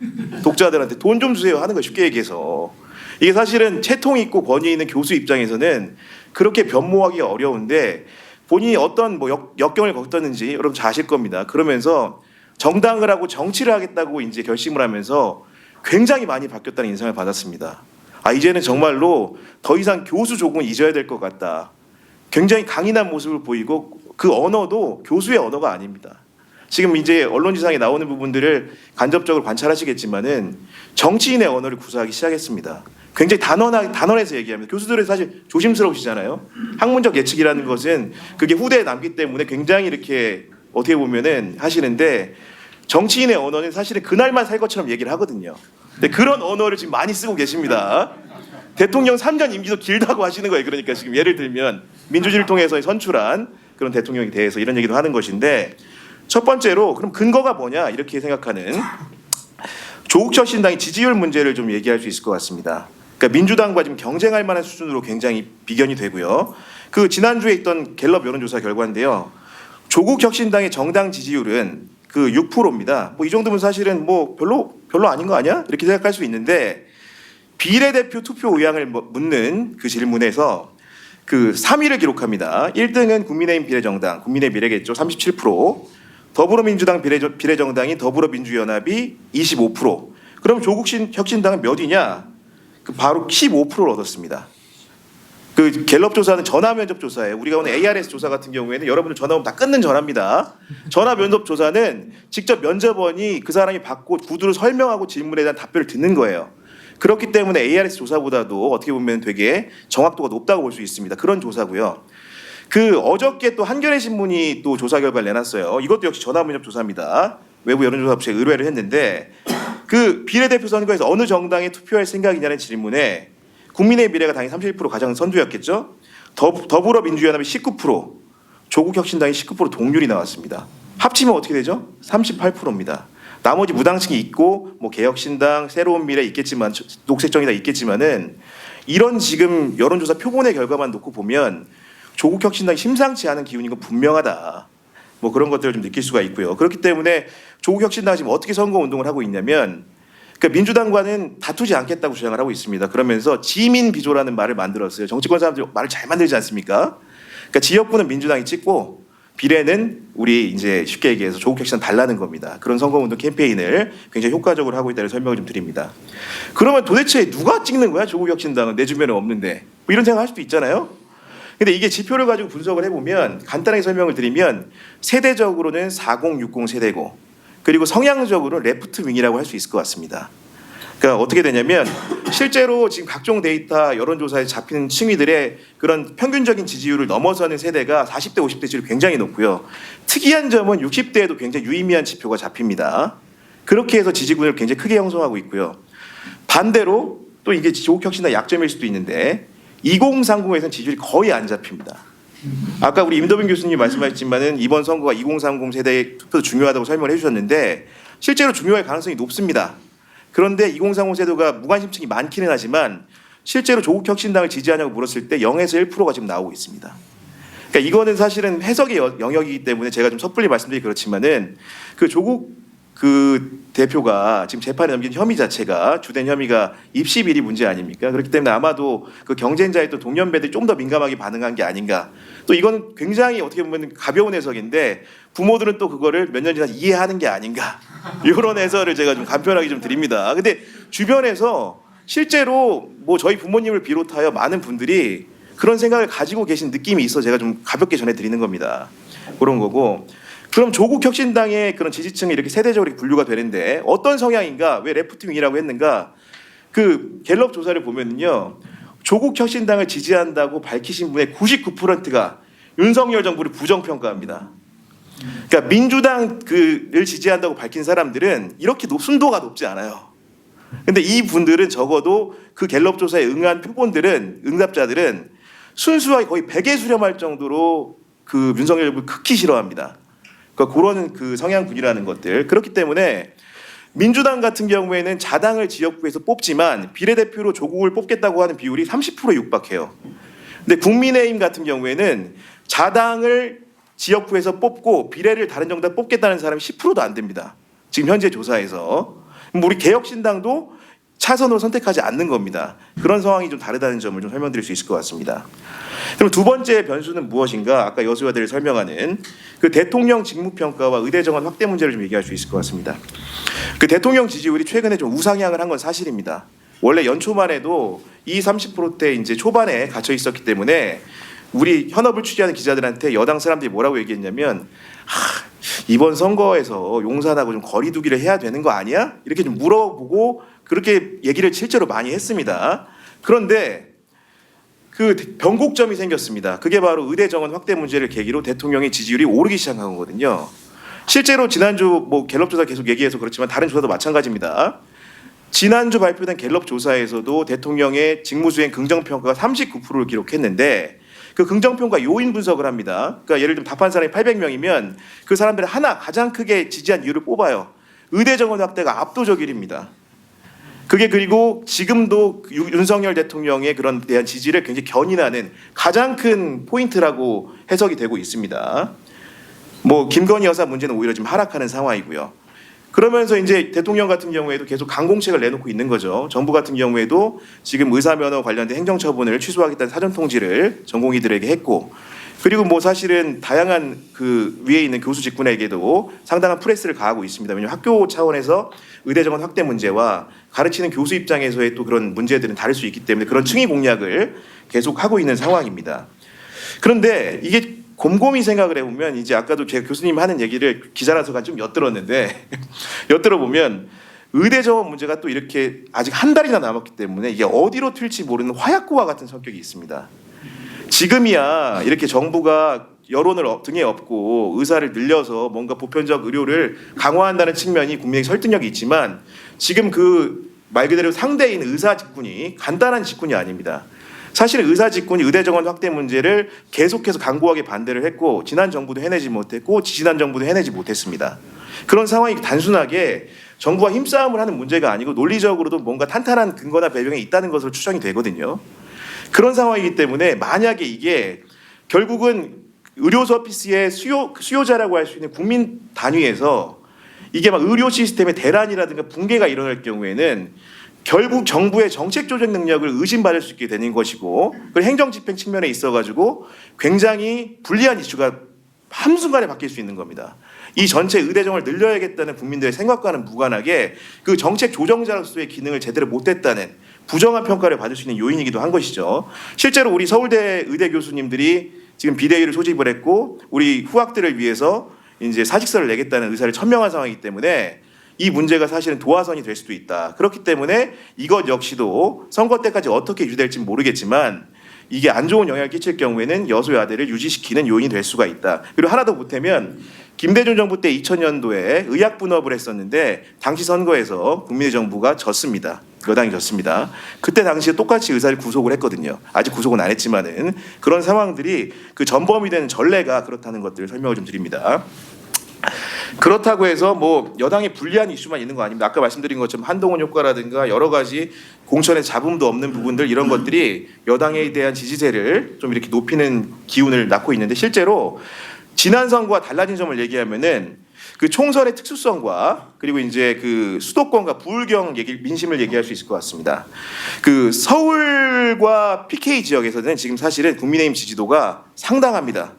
독자들한테 돈 좀 주세요 하는 거 쉽게 얘기해서. 이게 사실은 채통이 있고 권위 있는 교수 입장에서는 그렇게 변모하기가 어려운데 본인이 어떤 뭐 역경을 겪었는지 여러분 잘 아실 겁니다. 그러면서 정당을 하고 정치를 하겠다고 이제 결심을 하면서 굉장히 많이 바뀌었다는 인상을 받았습니다. 아, 이제는 정말로 더 이상 교수 조공은 잊어야 될 것 같다. 굉장히 강인한 모습을 보이고 그 언어도 교수의 언어가 아닙니다. 지금 이제 언론지상에 나오는 부분들을 간접적으로 관찰하시겠지만은 정치인의 언어를 구사하기 시작했습니다. 굉장히 단언해서 얘기합니다. 교수들은 사실 조심스러우시잖아요. 학문적 예측이라는 것은 그게 후대에 남기 때문에 굉장히 이렇게 어떻게 보면은 하시는데 정치인의 언어는 사실은 그날만 살 것처럼 얘기를 하거든요. 근데 그런 언어를 지금 많이 쓰고 계십니다. 대통령 3년 임기도 길다고 하시는 거예요. 그러니까 지금 예를 들면 민주주의를 통해서 선출한 그런 대통령에 대해서 이런 얘기도 하는 것인데 첫 번째로 그럼 근거가 뭐냐 이렇게 생각하는 조국 혁신당의 지지율 문제를 좀 얘기할 수 있을 것 같습니다. 그러니까 민주당과 지금 경쟁할 만한 수준으로 굉장히 비견이 되고요. 그 지난주에 있던 갤럽 여론조사 결과인데요. 조국 혁신당의 정당 지지율은 그 6%입니다. 뭐 이 정도면 사실은 뭐 별로 아닌 거 아니야? 이렇게 생각할 수 있는데 비례대표 투표 의향을 묻는 그 질문에서 그 3위를 기록합니다. 1등은 국민의힘 비례정당, 국민의 미래겠죠. 37%. 더불어민주당 비례정당이 더불어민주연합이 25%. 그럼 조국 혁신당은 몇 위냐? 그 바로 15%를 얻었습니다. 그 갤럽 조사는 전화 면접 조사예요. 우리가 오늘 ARS 조사 같은 경우에는 여러분들 전화 오면 다 끊는 전화입니다. 전화 면접 조사는 직접 면접원이 그 사람이 받고 구두로 설명하고 질문에 대한 답변을 듣는 거예요. 그렇기 때문에 ARS 조사보다도 어떻게 보면 되게 정확도가 높다고 볼 수 있습니다. 그런 조사고요. 그 어저께 또 한겨레 신문이 또 조사 결과를 내놨어요. 이것도 역시 전화 면접 조사입니다. 외부 여론조사업체에 의뢰를 했는데 그 비례대표 선거에서 어느 정당에 투표할 생각이냐는 질문에 국민의 미래가 당연히 31% 가장 선두였겠죠. 더불어민주연합이 19%, 조국혁신당이 19% 동률이 나왔습니다. 합치면 어떻게 되죠? 38%입니다. 나머지 무당층이 있고 뭐 개혁신당, 새로운 미래 있겠지만 녹색정의당 있겠지만은 이런 지금 여론조사 표본의 결과만 놓고 보면 조국혁신당이 심상치 않은 기운인 건 분명하다. 뭐 그런 것들을 좀 느낄 수가 있고요. 그렇기 때문에 조국혁신당이 지금 어떻게 선거운동을 하고 있냐면 그러니까 민주당과는 다투지 않겠다고 주장을 하고 있습니다. 그러면서 지민 비조라는 말을 만들었어요. 정치권 사람들이 말을 잘 만들지 않습니까? 그러니까 지역구는 민주당이 찍고 비례는 우리 이제 쉽게 얘기해서 조국혁신당 달라는 겁니다. 그런 선거운동 캠페인을 굉장히 효과적으로 하고 있다는 설명을 좀 드립니다. 그러면 도대체 누가 찍는 거야? 조국혁신당은 내 주변에 없는데 뭐 이런 생각할 수도 있잖아요. 근데 이게 지표를 가지고 분석을 해보면 간단하게 설명을 드리면 세대적으로는 4060 세대고 그리고 성향적으로 레프트 윙이라고 할 수 있을 것 같습니다. 그러니까 어떻게 되냐면 실제로 지금 각종 데이터 여론조사에 잡히는 층위들의 그런 평균적인 지지율을 넘어서는 세대가 40대 50대 지지율이 굉장히 높고요. 특이한 점은 60대에도 굉장히 유의미한 지표가 잡힙니다. 그렇게 해서 지지군을 굉장히 크게 형성하고 있고요. 반대로 또 이게 조국혁신당 약점일 수도 있는데 2030에서는 지지율이 거의 안 잡힙니다. 아까 우리 임도빈 교수님 말씀하셨지만은 이번 선거가 2030 세대의 투표도 중요하다고 설명을 해주셨는데 실제로 중요할 가능성이 높습니다. 그런데 2030 세대가 무관심층이 많기는 하지만 실제로 조국 혁신당을 지지하냐고 물었을 때 0에서 1%가 지금 나오고 있습니다. 그러니까 이거는 사실은 해석의 영역이기 때문에 제가 좀 섣불리 말씀드리기 그렇지만은 그 조국 그 대표가 지금 재판에 넘긴 혐의 자체가 주된 혐의가 입시 비리 문제 아닙니까? 그렇기 때문에 아마도 그 경쟁자의 또 동년배들이 좀 더 민감하게 반응한 게 아닌가. 또 이거는 굉장히 어떻게 보면 가벼운 해석인데 부모들은 또 그거를 몇 년 지나 이해하는 게 아닌가. 이런 해설을 제가 좀 간편하게 좀 드립니다. 근데 주변에서 실제로 뭐 저희 부모님을 비롯하여 많은 분들이 그런 생각을 가지고 계신 느낌이 있어 제가 좀 가볍게 전해드리는 겁니다. 그런 거고. 그럼 조국 혁신당의 그런 지지층이 이렇게 세대적으로 분류가 되는데 어떤 성향인가? 왜 레프트윙이라고 했는가? 그 갤럽 조사를 보면요, 조국 혁신당을 지지한다고 밝히신 분의 99%가 윤석열 정부를 부정평가합니다. 그러니까 민주당 그를 지지한다고 밝힌 사람들은 이렇게 순도가 높지 않아요. 근데 이 분들은 적어도 그 갤럽 조사에 응한 표본들은 응답자들은 순수하게 거의 백에 수렴할 정도로 그 윤석열 정부를 극히 싫어합니다. 그러니까 그런 그 성향군이라는 것들. 그렇기 때문에 민주당 같은 경우에는 자당을 지역구에서 뽑지만 비례대표로 조국을 뽑겠다고 하는 비율이 30%에 육박해요. 근데 국민의힘 같은 경우에는 자당을 지역구에서 뽑고 비례를 다른 정당 뽑겠다는 사람이 10%도 안 됩니다. 지금 현재 조사에서. 우리 개혁신당도 차선으로 선택하지 않는 겁니다. 그런 상황이 좀 다르다는 점을 좀 설명드릴 수 있을 것 같습니다. 그럼 두 번째 변수는 무엇인가? 아까 여수와대를 설명하는 그 대통령 직무평가와 의대 정원 확대 문제를 좀 얘기할 수 있을 것 같습니다. 그 대통령 지지율이 최근에 좀 우상향을 한 건 사실입니다. 원래 연초만 해도 30%대 이제 초반에 갇혀 있었기 때문에 우리 현업을 취재하는 기자들한테 여당 사람들이 뭐라고 얘기했냐면 이번 선거에서 용산하고 좀 거리두기를 해야 되는 거 아니야? 이렇게 좀 물어보고 그렇게 얘기를 실제로 많이 했습니다. 그런데 그 변곡점이 생겼습니다. 그게 바로 의대 정원 확대 문제를 계기로 대통령의 지지율이 오르기 시작한 거거든요. 실제로 지난주 뭐 갤럽 조사 계속 얘기해서 그렇지만 다른 조사도 마찬가지입니다. 지난주 발표된 갤럽 조사에서도 대통령의 직무수행 긍정평가가 39%를 기록했는데 그 긍정평가 요인 분석을 합니다. 그러니까 예를 들면 답한 사람이 800명이면 그 사람들이 하나 가장 크게 지지한 이유를 뽑아요. 의대 정원 확대가 압도적 1위입니다. 그게 그리고 지금도 윤석열 대통령의 그런 대한 지지를 굉장히 견인하는 가장 큰 포인트라고 해석이 되고 있습니다. 뭐 김건희 여사 문제는 오히려 좀 하락하는 상황이고요. 그러면서 이제 대통령 같은 경우에도 계속 강공책을 내놓고 있는 거죠. 정부 같은 경우에도 지금 의사면허 관련된 행정처분을 취소하겠다는 사전통지를 전공의들에게 했고, 그리고 뭐 사실은 다양한 그 위에 있는 교수 직군에게도 상당한 프레스를 가하고 있습니다. 왜냐하면 학교 차원에서 의대 정원 확대 문제와 가르치는 교수 입장에서의 또 그런 문제들은 다를 수 있기 때문에 그런 층위 공략을 계속 하고 있는 상황입니다. 그런데 이게 곰곰이 생각을 해보면 이제 아까도 제가 교수님 하는 얘기를 기자라서가 좀 엿들었는데 엿들어보면 의대 정원 문제가 또 이렇게 아직 한 달이나 남았기 때문에 이게 어디로 튈지 모르는 화약고와 같은 성격이 있습니다. 지금이야 이렇게 정부가 여론을 등에 업고 의사를 늘려서 뭔가 보편적 의료를 강화한다는 측면이 국민의 설득력이 있지만 지금 그 말 그대로 상대인 의사 직군이 간단한 직군이 아닙니다. 사실 의사 직군이 의대 정원 확대 문제를 계속해서 강고하게 반대를 했고 지난 정부도 해내지 못했고 지난 정부도 해내지 못했습니다. 그런 상황이 단순하게 정부와 힘싸움을 하는 문제가 아니고 논리적으로도 뭔가 탄탄한 근거나 배경이 있다는 것으로 추정이 되거든요. 그런 상황이기 때문에 만약에 이게 결국은 의료 서비스의 수요자라고 할 수 있는 국민 단위에서 이게 막 의료 시스템의 대란이라든가 붕괴가 일어날 경우에는 결국 정부의 정책 조정 능력을 의심받을 수 있게 되는 것이고, 그리고 행정 집행 측면에 있어가지고 굉장히 불리한 이슈가 한순간에 바뀔 수 있는 겁니다. 이 전체 의대 정원을 늘려야겠다는 국민들의 생각과는 무관하게 그 정책 조정자로서의 기능을 제대로 못했다는 부정한 평가를 받을 수 있는 요인이기도 한 것이죠. 실제로 우리 서울대 의대 교수님들이 지금 비대위를 소집을 했고 우리 후학들을 위해서 이제 사직서를 내겠다는 의사를 천명한 상황이기 때문에 이 문제가 사실은 도화선이 될 수도 있다. 그렇기 때문에 이것 역시도 선거 때까지 어떻게 유지될지 모르겠지만 이게 안 좋은 영향을 끼칠 경우에는 여소야대를 유지시키는 요인이 될 수가 있다. 그리고 하나 더 보태면 김대중 정부 때 2000년도에 의약 분업을 했었는데 당시 선거에서 국민의 정부가 졌습니다. 여당이 졌습니다. 그때 당시에 똑같이 의사를 구속을 했거든요. 아직 구속은 안 했지만은 그런 상황들이 그 전범이 되는 전례가 그렇다는 것들을 설명을 좀 드립니다. 그렇다고 해서 뭐 여당에 불리한 이슈만 있는 거 아닙니다. 아까 말씀드린 것처럼 한동훈 효과라든가 여러 가지 공천의 잡음도 없는 부분들 이런 것들이 여당에 대한 지지세를 좀 이렇게 높이는 기운을 낳고 있는데 실제로 지난 선거와 달라진 점을 얘기하면은 그 총선의 특수성과 그리고 이제 그 수도권과 부울경 민심을 얘기할 수 있을 것 같습니다. 그 서울과 PK 지역에서는 지금 사실은 국민의힘 지지도가 상당합니다.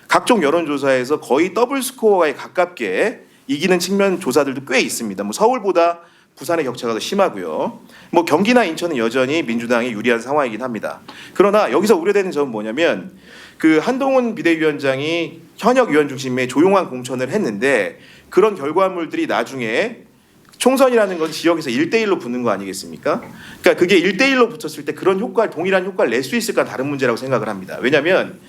각종 여론조사에서 거의 더블 스코어에 가깝게 이기는 측면 조사들도 꽤 있습니다. 뭐 서울보다 부산의 격차가 더 심하고요. 뭐 경기나 인천은 여전히 민주당이 유리한 상황이긴 합니다. 그러나 여기서 우려되는 점은 뭐냐면 그 한동훈 비대위원장이 현역 의원 중심의 조용한 공천을 했는데 그런 결과물들이 나중에 총선이라는 건 지역에서 1대1로 붙는 거 아니겠습니까? 그러니까 그게 1대1로 붙었을 때 그런 효과를 동일한 효과를 낼 수 있을까 다른 문제라고 생각을 합니다. 왜냐하면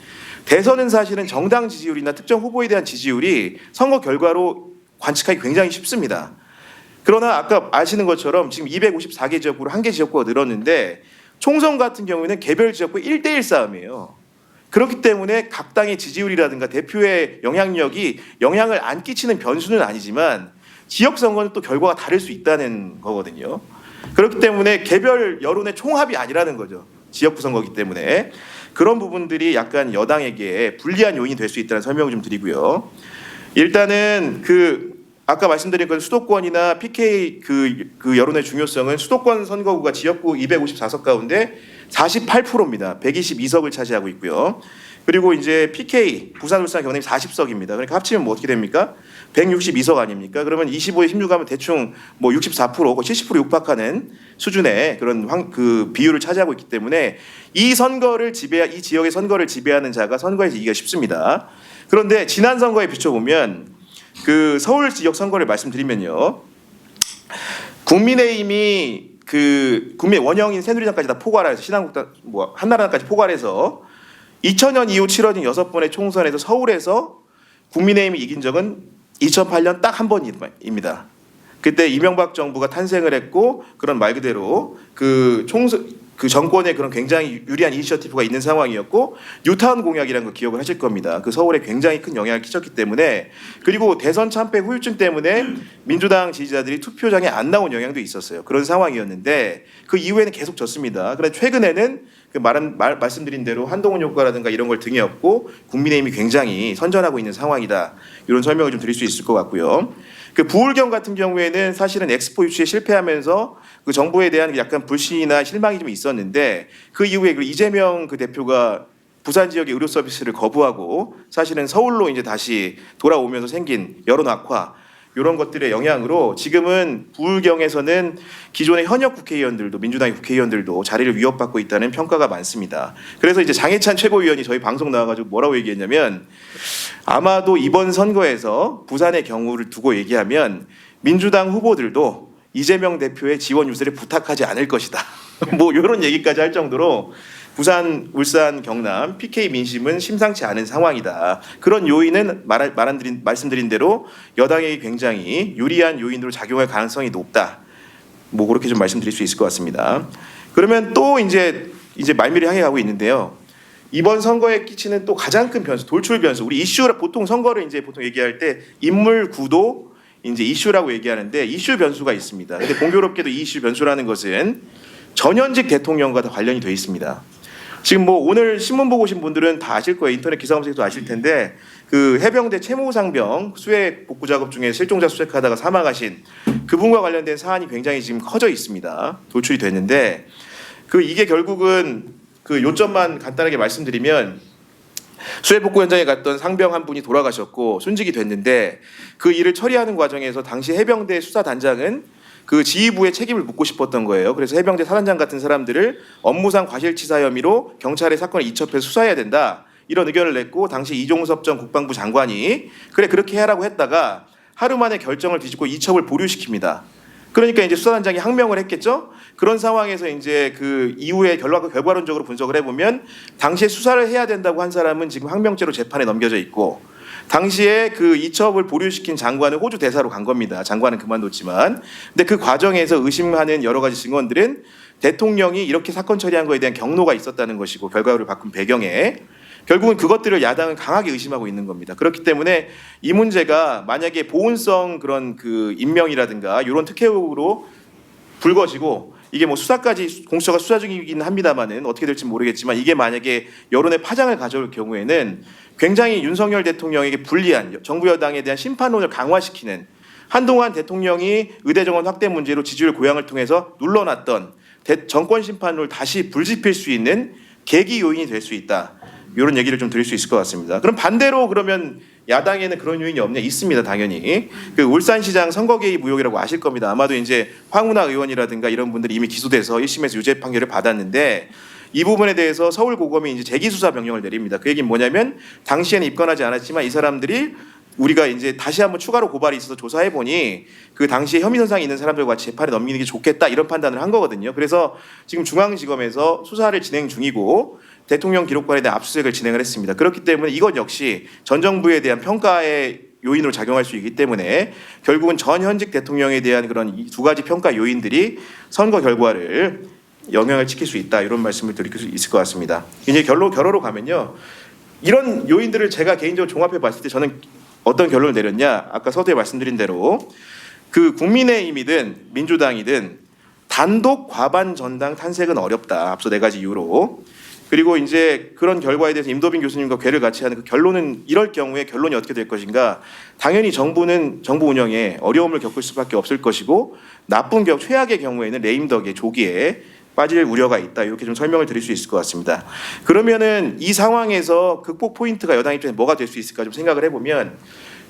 대선은 사실은 정당 지지율이나 특정 후보에 대한 지지율이 선거 결과로 관측하기 굉장히 쉽습니다. 그러나 아까 아시는 것처럼 지금 254개 지역구로 1개 지역구가 늘었는데 총선 같은 경우에는 개별 지역구 1대1 싸움이에요. 그렇기 때문에 각 당의 지지율이라든가 대표의 영향력이 영향을 안 끼치는 변수는 아니지만 지역 선거는 또 결과가 다를 수 있다는 거거든요. 그렇기 때문에 개별 여론의 총합이 아니라는 거죠. 지역구 선거이기 때문에 그런 부분들이 약간 여당에게 불리한 요인이 될 수 있다는 설명을 좀 드리고요. 일단은 그 아까 말씀드린 건 수도권이나 PK 그 여론의 중요성은 수도권 선거구가 지역구 254석 가운데 48%입니다. 122석을 차지하고 있고요. 그리고 이제 PK 부산, 울산, 경남이 40석입니다. 그러니까 합치면 뭐 어떻게 됩니까? 162석 아닙니까? 그러면 25에 16하면 대충 뭐 64%, 70% 육박하는 수준의 그런 그 비율을 차지하고 있기 때문에 이 지역의 선거를 지배하는 자가 선거에서 이기기가 쉽습니다. 그런데 지난 선거에 비춰보면 그 서울 지역 선거를 말씀드리면요. 국민의힘이 국민 원형인 새누리당까지 다 포괄해서 신한국당 뭐 한나라당까지 포괄해서 2000년 이후 치러진 6번의 총선에서 서울에서 국민의힘이 이긴 적은 2008년 딱 한 번입니다. 그때 이명박 정부가 탄생을 했고 그런 말 그대로 그 정권에 그런 굉장히 유리한 이니셔티브가 있는 상황이었고 뉴타운 공약이라는 거 기억을 하실 겁니다. 그 서울에 굉장히 큰 영향을 끼쳤기 때문에 그리고 대선 참패 후유증 때문에 민주당 지지자들이 투표장에 안 나온 영향도 있었어요. 그런 상황이었는데 그 이후에는 계속 졌습니다. 그런데 최근에는 말씀드린 대로 한동훈 효과라든가 이런 걸 등에 업고 국민의힘이 굉장히 선전하고 있는 상황이다. 이런 설명을 좀 드릴 수 있을 것 같고요. 그 부울경 같은 경우에는 사실은 엑스포 유치에 실패하면서 그 정부에 대한 약간 불신이나 실망이 좀 있었는데 그 이후에 그 이재명 그 대표가 부산 지역의 의료 서비스를 거부하고 사실은 서울로 이제 다시 돌아오면서 생긴 여론 악화 이런 것들의 영향으로 지금은 부울경에서는 기존의 현역 국회의원들도 민주당의 국회의원들도 자리를 위협받고 있다는 평가가 많습니다. 그래서 이제 장해찬 최고위원이 저희 방송 나와가지고 뭐라고 얘기했냐면 아마도 이번 선거에서 부산의 경우를 두고 얘기하면 민주당 후보들도 이재명 대표의 지원 유세를 부탁하지 않을 것이다. 뭐 이런 얘기까지 할 정도로 부산, 울산, 경남, PK 민심은 심상치 않은 상황이다. 그런 요인은 말씀드린 대로 여당에게 굉장히 유리한 요인으로 작용할 가능성이 높다. 뭐 그렇게 좀 말씀드릴 수 있을 것 같습니다. 그러면 또 이제 말미를 향해 가고 있는데요. 이번 선거에 끼치는 또 가장 큰 변수, 돌출 변수. 우리 이슈라 보통 선거를 이제 보통 얘기할 때 인물 구도 이제 이슈라고 얘기하는데 이슈 변수가 있습니다. 근데 공교롭게도 이 이슈 변수라는 것은 전현직 대통령과 다 관련이 돼 있습니다. 지금 뭐 오늘 신문 보고 오신 분들은 다 아실 거예요. 인터넷 기사 검색도 아실 텐데 그 해병대 채모상병 수색 복구 작업 중에 실종자 수색하다가 사망하신 그분과 관련된 사안이 굉장히 지금 커져 있습니다. 돌출이 됐는데 이게 결국은 그 요점만 간단하게 말씀드리면 수해 복구 현장에 갔던 상병 한 분이 돌아가셨고 순직이 됐는데 그 일을 처리하는 과정에서 당시 해병대 수사단장은 그 지휘부의 책임을 묻고 싶었던 거예요. 그래서 해병대 사단장 같은 사람들을 업무상 과실치사 혐의로 경찰에 사건을 이첩해서 수사해야 된다. 이런 의견을 냈고 당시 이종섭 전 국방부 장관이 그래 그렇게 해라고 했다가 하루 만에 결정을 뒤집고 이첩을 보류시킵니다. 그러니까 이제 수사단장이 항명을 했겠죠. 그런 상황에서 이제 그 이후에 결과론적으로 분석을 해보면 당시에 수사를 해야 된다고 한 사람은 지금 항명죄로 재판에 넘겨져 있고 당시에 그 이첩을 보류시킨 장관은 호주 대사로 간 겁니다. 장관은 그만뒀지만. 근데 그 과정에서 의심하는 여러 가지 증언들은 대통령이 이렇게 사건 처리한 거에 대한 경로가 있었다는 것이고 결과를 바꾼 배경에 결국은 그것들을 야당은 강하게 의심하고 있는 겁니다. 그렇기 때문에 이 문제가 만약에 보훈성 그런 그 임명이라든가 이런 특혜 의혹으로 불거지고 이게 뭐 수사까지 공수처가 수사 중이긴 합니다만은 어떻게 될지 모르겠지만 이게 만약에 여론의 파장을 가져올 경우에는 굉장히 윤석열 대통령에게 불리한 정부 여당에 대한 심판론을 강화시키는 한동안 대통령이 의대 정원 확대 문제로 지지율 고양을 통해서 눌러놨던 정권 심판론을 다시 불지필 수 있는 계기 요인이 될 수 있다. 이런 얘기를 좀 드릴 수 있을 것 같습니다. 그럼 반대로 그러면 야당에는 그런 요인이 없냐? 있습니다, 당연히. 그 울산시장 선거 개입 의혹이라고 아실 겁니다. 아마도 이제 황운하 의원이라든가 이런 분들이 이미 기소돼서 1심에서 유죄 판결을 받았는데 이 부분에 대해서 서울고검이 이제 재기수사 명령을 내립니다. 그 얘기는 뭐냐면 당시에는 입건하지 않았지만 이 사람들이 우리가 이제 다시 한번 추가로 고발이 있어서 조사해 보니 그 당시에 혐의 선상에 있는 사람들과 재판에 넘기는 게 좋겠다 이런 판단을 한 거거든요. 그래서 지금 중앙지검에서 수사를 진행 중이고 대통령 기록관에 대한 압수수색을 진행을 했습니다. 그렇기 때문에 이것 역시 전 정부에 대한 평가의 요인으로 작용할 수 있기 때문에 결국은 전 현직 대통령에 대한 그런 이 두 가지 평가 요인들이 선거 결과를 영향을 끼칠 수 있다 이런 말씀을 드릴 수 있을 것 같습니다. 이제 결론으로 가면요. 이런 요인들을 제가 개인적으로 종합해 봤을 때 저는 어떤 결론을 내렸냐? 아까 서두에 말씀드린 대로 그 국민의힘이든 민주당이든 단독 과반 전당 탄색은 어렵다. 앞서 네 가지 이유로. 그리고 이제 그런 결과에 대해서 임도빈 교수님과 궤를 같이 하는 그 결론은 이럴 경우에 결론이 어떻게 될 것인가? 당연히 정부는 정부 운영에 어려움을 겪을 수밖에 없을 것이고 나쁜 최악의 경우에는 레임덕의 조기에 빠질 우려가 있다. 이렇게 좀 설명을 드릴 수 있을 것 같습니다. 그러면은 이 상황에서 극복 포인트가 여당 입장에서 뭐가 될 수 있을까 좀 생각을 해보면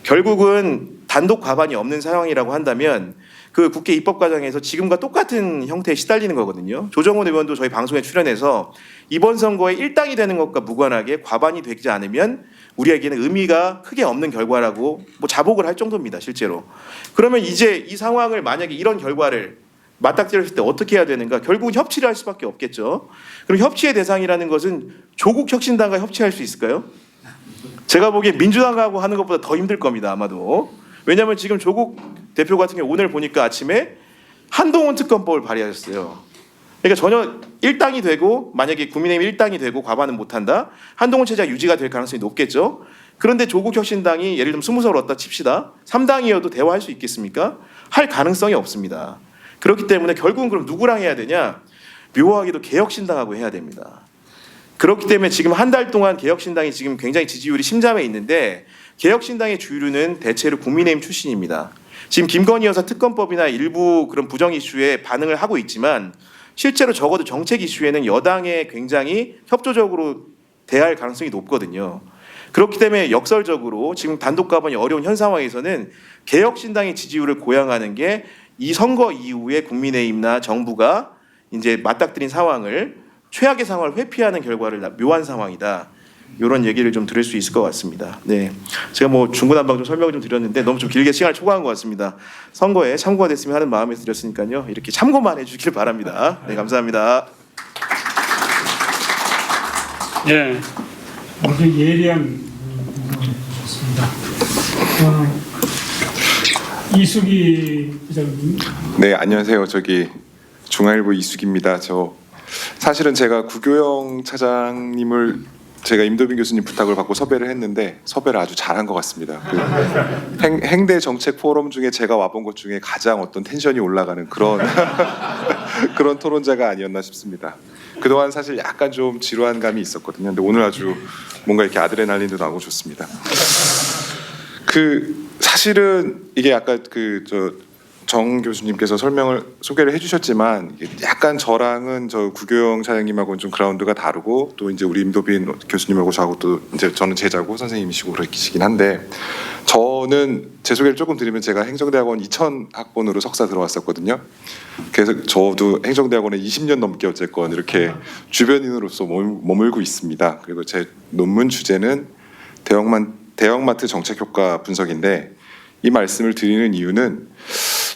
결국은 단독 과반이 없는 상황이라고 한다면 그 국회 입법 과정에서 지금과 똑같은 형태에 시달리는 거거든요. 조정훈 의원도 저희 방송에 출연해서 이번 선거에 일당이 되는 것과 무관하게 과반이 되지 않으면 우리에게는 의미가 크게 없는 결과라고 뭐 자복을 할 정도입니다. 실제로. 그러면 이제 이 상황을 만약에 이런 결과를 맞닥뜨렸을 때 어떻게 해야 되는가? 결국은 협치를 할 수밖에 없겠죠. 그럼 협치의 대상이라는 것은 조국 혁신당과 협치할 수 있을까요? 제가 보기에 민주당하고 하는 것보다 더 힘들 겁니다. 아마도. 왜냐하면 지금 조국 대표 같은 경우 오늘 보니까 아침에 한동훈 특검법을 발의하셨어요. 그러니까 전혀 일당이 되고 만약에 국민의힘 일당이 되고 과반은 못한다. 한동훈 체제가 유지가 될 가능성이 높겠죠. 그런데 조국 혁신당이 예를 들면 20석을 얻다 칩시다. 3당이어도 대화할 수 있겠습니까? 할 가능성이 없습니다. 그렇기 때문에 결국은 그럼 누구랑 해야 되냐? 묘하게도 개혁신당하고 해야 됩니다. 그렇기 때문에 지금 한 달 동안 개혁신당이 지금 굉장히 지지율이 심잠해 있는데 개혁신당의 주류는 대체로 국민의힘 출신입니다. 지금 김건희 여사 특검법이나 일부 그런 부정 이슈에 반응을 하고 있지만 실제로 적어도 정책 이슈에는 여당에 굉장히 협조적으로 대할 가능성이 높거든요. 그렇기 때문에 역설적으로 지금 단독 가반이 어려운 현 상황에서는 개혁신당의 지지율을 고양하는 게 이 선거 이후에 국민의힘이나 정부가 이제 맞닥뜨린 상황을 최악의 상황을 회피하는 결과를 묘한 상황이다. 이런 얘기를 좀 들을 수 있을 것 같습니다. 네, 제가 뭐 중구난방 좀 설명을 좀 드렸는데 너무 좀 길게 시간을 초과한 것 같습니다. 선거에 참고가 됐으면 하는 마음에서 드렸으니까요. 이렇게 참고만 해주길 바랍니다. 네, 감사합니다. 예, 아주 예리한 좋습니다. 이수기 부장님. 네, 안녕하세요. 저기 중앙일보 이수기입니다. 저 사실은 제가 구교영 차장님을 제가 임도빈 교수님 부탁을 받고 섭외를 했는데 섭외를 아주 잘한 것 같습니다. 그 행대 정책 포럼 중에 제가 와본 것 중에 가장 어떤 텐션이 올라가는 그런 그런 토론자가 아니었나 싶습니다. 그동안 사실 약간 좀 지루한 감이 있었거든요. 근데 오늘 아주 뭔가 이렇게 아드레날린도 나오고 좋습니다. 그 사실은 이게 아까 정 교수님께서 소개를 해주셨지만 약간 저랑은 저 구교영 차장님하고는 좀 그라운드가 다르고 또 이제 우리 임도빈 교수님하고 저하고 또 이제 저는 제자고 선생님이시고 그러시긴 한데 저는 제 소개를 조금 드리면 제가 행정대학원 2000학번으로 석사 들어왔었거든요. 그래서 저도 행정대학원에 20년 넘게 어쨌건 이렇게 주변인으로서 머물고 있습니다. 그리고 제 논문 주제는 대형마트 정책 효과 분석인데 이 말씀을 드리는 이유는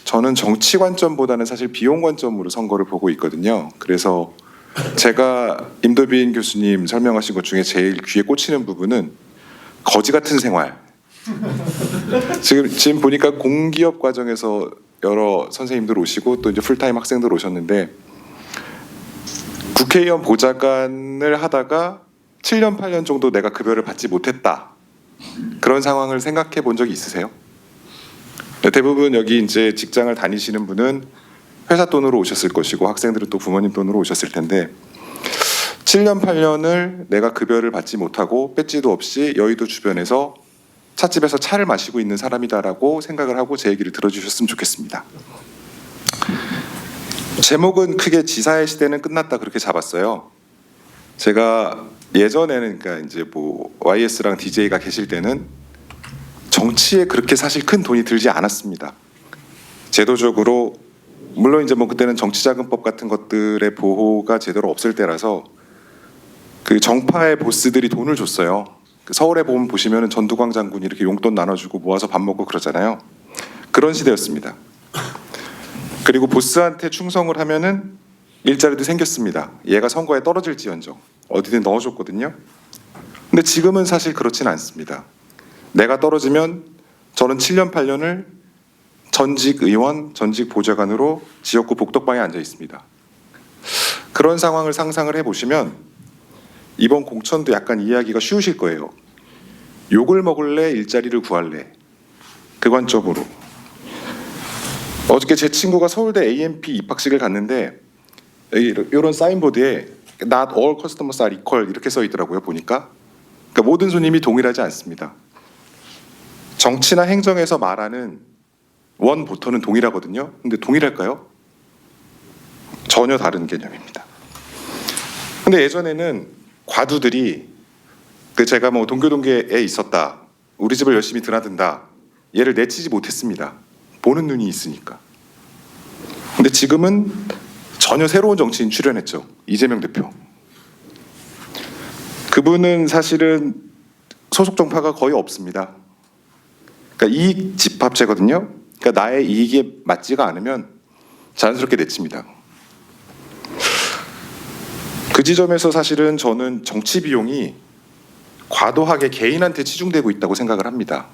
저는 정치 관점보다는 사실 비용 관점으로 선거를 보고 있거든요. 그래서 제가 임도빈 교수님 설명하신 것 중에 제일 귀에 꽂히는 부분은 거지 같은 생활, 지금 보니까 공기업 과정에서 여러 선생님들 오시고 또 이제 풀타임 학생들 오셨는데 국회의원 보좌관을 하다가 7년 8년 정도 내가 급여를 받지 못했다. 그런 상황을 생각해 본 적이 있으세요? 대부분 여기 이제 직장을 다니시는 분은 회사 돈으로 오셨을 것이고 학생들은 또 부모님 돈으로 오셨을 텐데 7년 8년을 내가 급여를 받지 못하고 배지도 없이 여의도 주변에서 찻집에서 차를 마시고 있는 사람이다라고 생각을 하고 제 얘기를 들어주셨으면 좋겠습니다. 제목은 크게 지사의 시대는 끝났다 그렇게 잡았어요. 제가 예전에는 그러니까 이제 뭐 YS랑 DJ가 계실 때는 정치에 그렇게 사실 큰 돈이 들지 않았습니다. 제도적으로 물론 이제 뭐 그때는 정치자금법 같은 것들의 보호가 제대로 없을 때라서 그 정파의 보스들이 돈을 줬어요. 서울에 보시면은 전두광 장군이 이렇게 용돈 나눠주고 모아서 밥 먹고 그러잖아요. 그런 시대였습니다. 그리고 보스한테 충성을 하면은 일자리도 생겼습니다. 얘가 선거에 떨어질지언정 어디든 넣어줬거든요. 근데 지금은 사실 그렇진 않습니다. 내가 떨어지면 저는 7년 8년을 전직 의원, 전직 보좌관으로 지역구 복덕방에 앉아 있습니다. 그런 상황을 상상을 해보시면 이번 공천도 약간 이해하기가 쉬우실 거예요. 욕을 먹을래, 일자리를 구할래. 그 관점으로. 어저께 제 친구가 서울대 AMP 입학식을 갔는데 이런 사인보드에 Not all customers are equal 이렇게 써 있더라고요. 보니까. 그러니까 모든 손님이 동일하지 않습니다. 정치나 행정에서 말하는 원 보터는 동일하거든요. 근데 동일할까요? 전혀 다른 개념입니다. 근데 예전에는 과두들이 제가 뭐 동교동계에 있었다. 우리 집을 열심히 드나든다. 얘를 내치지 못했습니다. 보는 눈이 있으니까. 근데 지금은 전혀 새로운 정치인 출연했죠. 이재명 대표. 그분은 사실은 소속 정파가 거의 없습니다. 그러니까 이익 집합제거든요. 그러니까 나의 이익에 맞지가 않으면 자연스럽게 내칩니다. 그 지점에서 사실은 저는 정치 비용이 과도하게 개인한테 치중되고 있다고 생각을 합니다.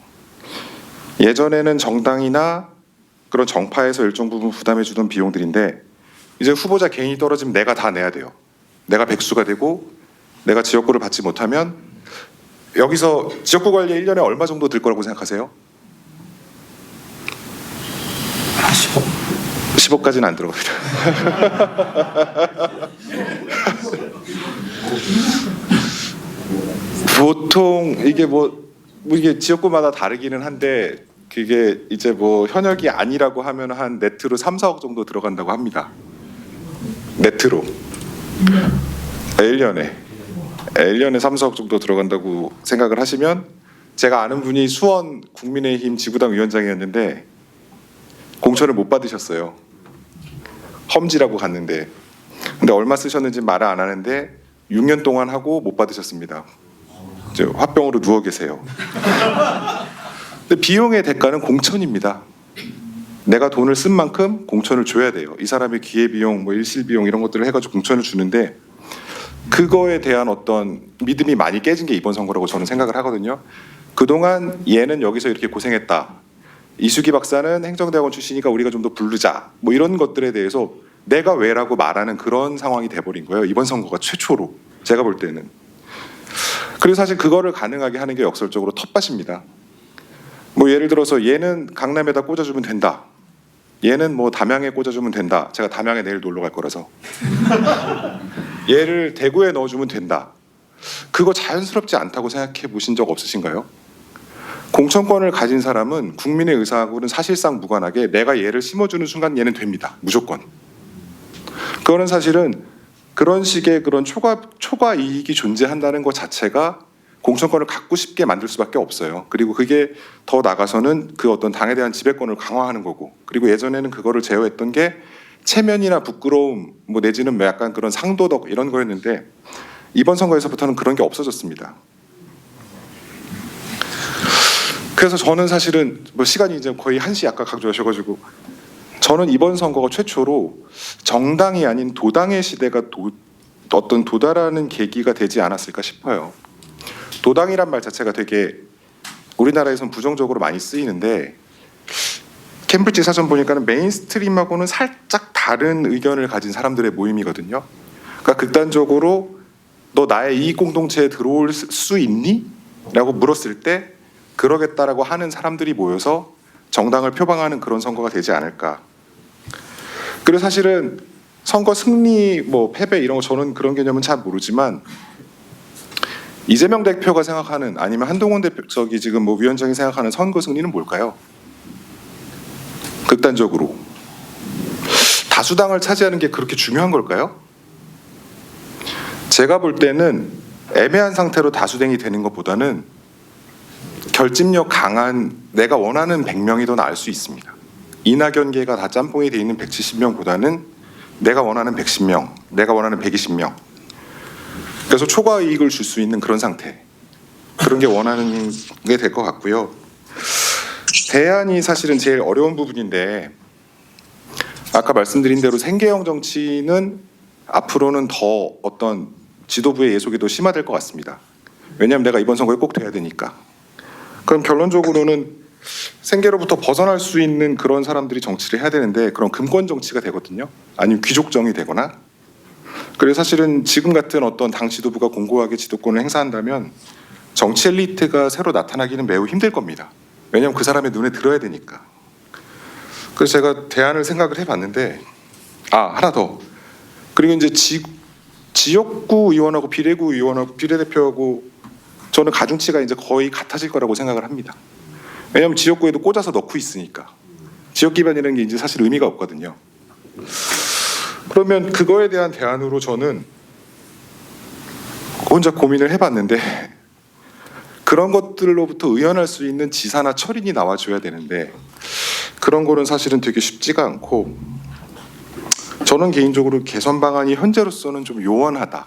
예전에는 정당이나 그런 정파에서 일정 부분 부담해 주던 비용들인데 이제 후보자 개인이 떨어지면 내가 다 내야 돼요. 내가 백수가 되고 내가 지역구를 받지 못하면 여기서 지역구 관리에 1년에 얼마 정도 들 거라고 생각하세요? 10억까지는 안 들어갑니다. 보통 이게 이게 지역구마다 다르기는 한데 그게 이제 뭐 현역이 아니라고 하면 한 네트로 3, 4억 정도 들어간다고 합니다. 네트로 1년에 3, 4억 정도 들어간다고 생각을 하시면 제가 아는 분이 수원 국민의힘 지구당 위원장이었는데 공천을 못 받으셨어요. 험지라고 갔는데 근데 얼마 쓰셨는지 말을 안 하는데 6년 동안 하고 못 받으셨습니다. 이제 화병으로 누워 계세요. 근데 비용의 대가는 공천입니다. 내가 돈을 쓴 만큼 공천을 줘야 돼요. 이 사람의 기회비용, 뭐 일실비용 이런 것들을 해가지고 공천을 주는데 그거에 대한 어떤 믿음이 많이 깨진 게 이번 선거라고 저는 생각을 하거든요. 그동안 얘는 여기서 이렇게 고생했다. 이수기 박사는 행정대학원 출신이니까 우리가 좀 더 부르자. 뭐 이런 것들에 대해서 내가 왜라고 말하는 그런 상황이 돼버린 거예요. 이번 선거가 최초로 제가 볼 때는. 그리고 사실 그거를 가능하게 하는 게 역설적으로 텃밭입니다. 뭐 예를 들어서 얘는 강남에다 꽂아주면 된다. 얘는 뭐 담양에 꽂아주면 된다. 제가 담양에 내일 놀러 갈 거라서. 얘를 대구에 넣어주면 된다. 그거 자연스럽지 않다고 생각해 보신 적 없으신가요? 공천권을 가진 사람은 국민의 의사하고는 사실상 무관하게 내가 얘를 심어주는 순간 얘는 됩니다. 무조건. 그거는 사실은 그런 식의 그런 초과 이익이 존재한다는 것 자체가 공천권을 갖고 싶게 만들 수밖에 없어요. 그리고 그게 더 나가서는 그 어떤 당에 대한 지배권을 강화하는 거고, 그리고 예전에는 그거를 제어했던 게 체면이나 부끄러움, 뭐 내지는 약간 그런 상도덕 이런 거였는데 이번 선거에서부터는 그런 게 없어졌습니다. 그래서 저는 사실은 뭐 시간이 이제 거의 1시 아까 강조하셔가지고 저는 이번 선거가 최초로 정당이 아닌 도당의 시대가 어떤 도달하는 계기가 되지 않았을까 싶어요. 도당이란 말 자체가 되게 우리나라에선 부정적으로 많이 쓰이는데 캠브리지 사전 보니까는 메인스트림하고는 살짝 다른 의견을 가진 사람들의 모임이거든요. 그러니까 극단적으로 너 나의 이익 공동체에 들어올 수 있니? 라고 물었을 때 그러겠다라고 하는 사람들이 모여서 정당을 표방하는 그런 선거가 되지 않을까. 그리고 사실은 선거 승리, 뭐 패배 이런 거 저는 그런 개념은 잘 모르지만 이재명 대표가 생각하는 아니면 한동훈 대표 지금 뭐 위원장이 생각하는 선거 승리는 뭘까요? 극단적으로 다수당을 차지하는 게 그렇게 중요한 걸까요? 제가 볼 때는 애매한 상태로 다수당이 되는 것보다는 결집력 강한 내가 원하는 100명이 더 나을 수 있습니다. 이낙연계가 다 짬뽕이 돼 있는 170명보다는 내가 원하는 110명, 내가 원하는 120명. 그래서 초과 이익을 줄 수 있는 그런 상태. 그런 게 원하는 게 될 것 같고요. 대안이 사실은 제일 어려운 부분인데 아까 말씀드린 대로 생계형 정치는 앞으로는 더 어떤 지도부의 예속이 더 심화될 것 같습니다. 왜냐하면 내가 이번 선거에 꼭 돼야 되니까. 그럼 결론적으로는 생계로부터 벗어날 수 있는 그런 사람들이 정치를 해야 되는데 그런 금권 정치가 되거든요. 아니면 귀족정이 되거나. 그래서 사실은 지금 같은 어떤 당 지도부가 공고하게 지도권을 행사한다면 정치 엘리트가 새로 나타나기는 매우 힘들 겁니다. 왜냐하면 그 사람의 눈에 들어야 되니까. 그래서 제가 대안을 생각을 해봤는데 하나 더. 그리고 이제 지역구 의원하고 비례구 의원하고 비례대표하고 저는 가중치가 이제 거의 같아질 거라고 생각을 합니다. 왜냐하면 지역구에도 꽂아서 넣고 있으니까. 지역 기반이라는 게 이제 사실 의미가 없거든요. 그러면 그거에 대한 대안으로 저는 혼자 고민을 해봤는데 그런 것들로부터 의연할 수 있는 지사나 철인이 나와줘야 되는데 그런 거는 사실은 되게 쉽지가 않고 저는 개인적으로 개선 방안이 현재로서는 좀 요원하다.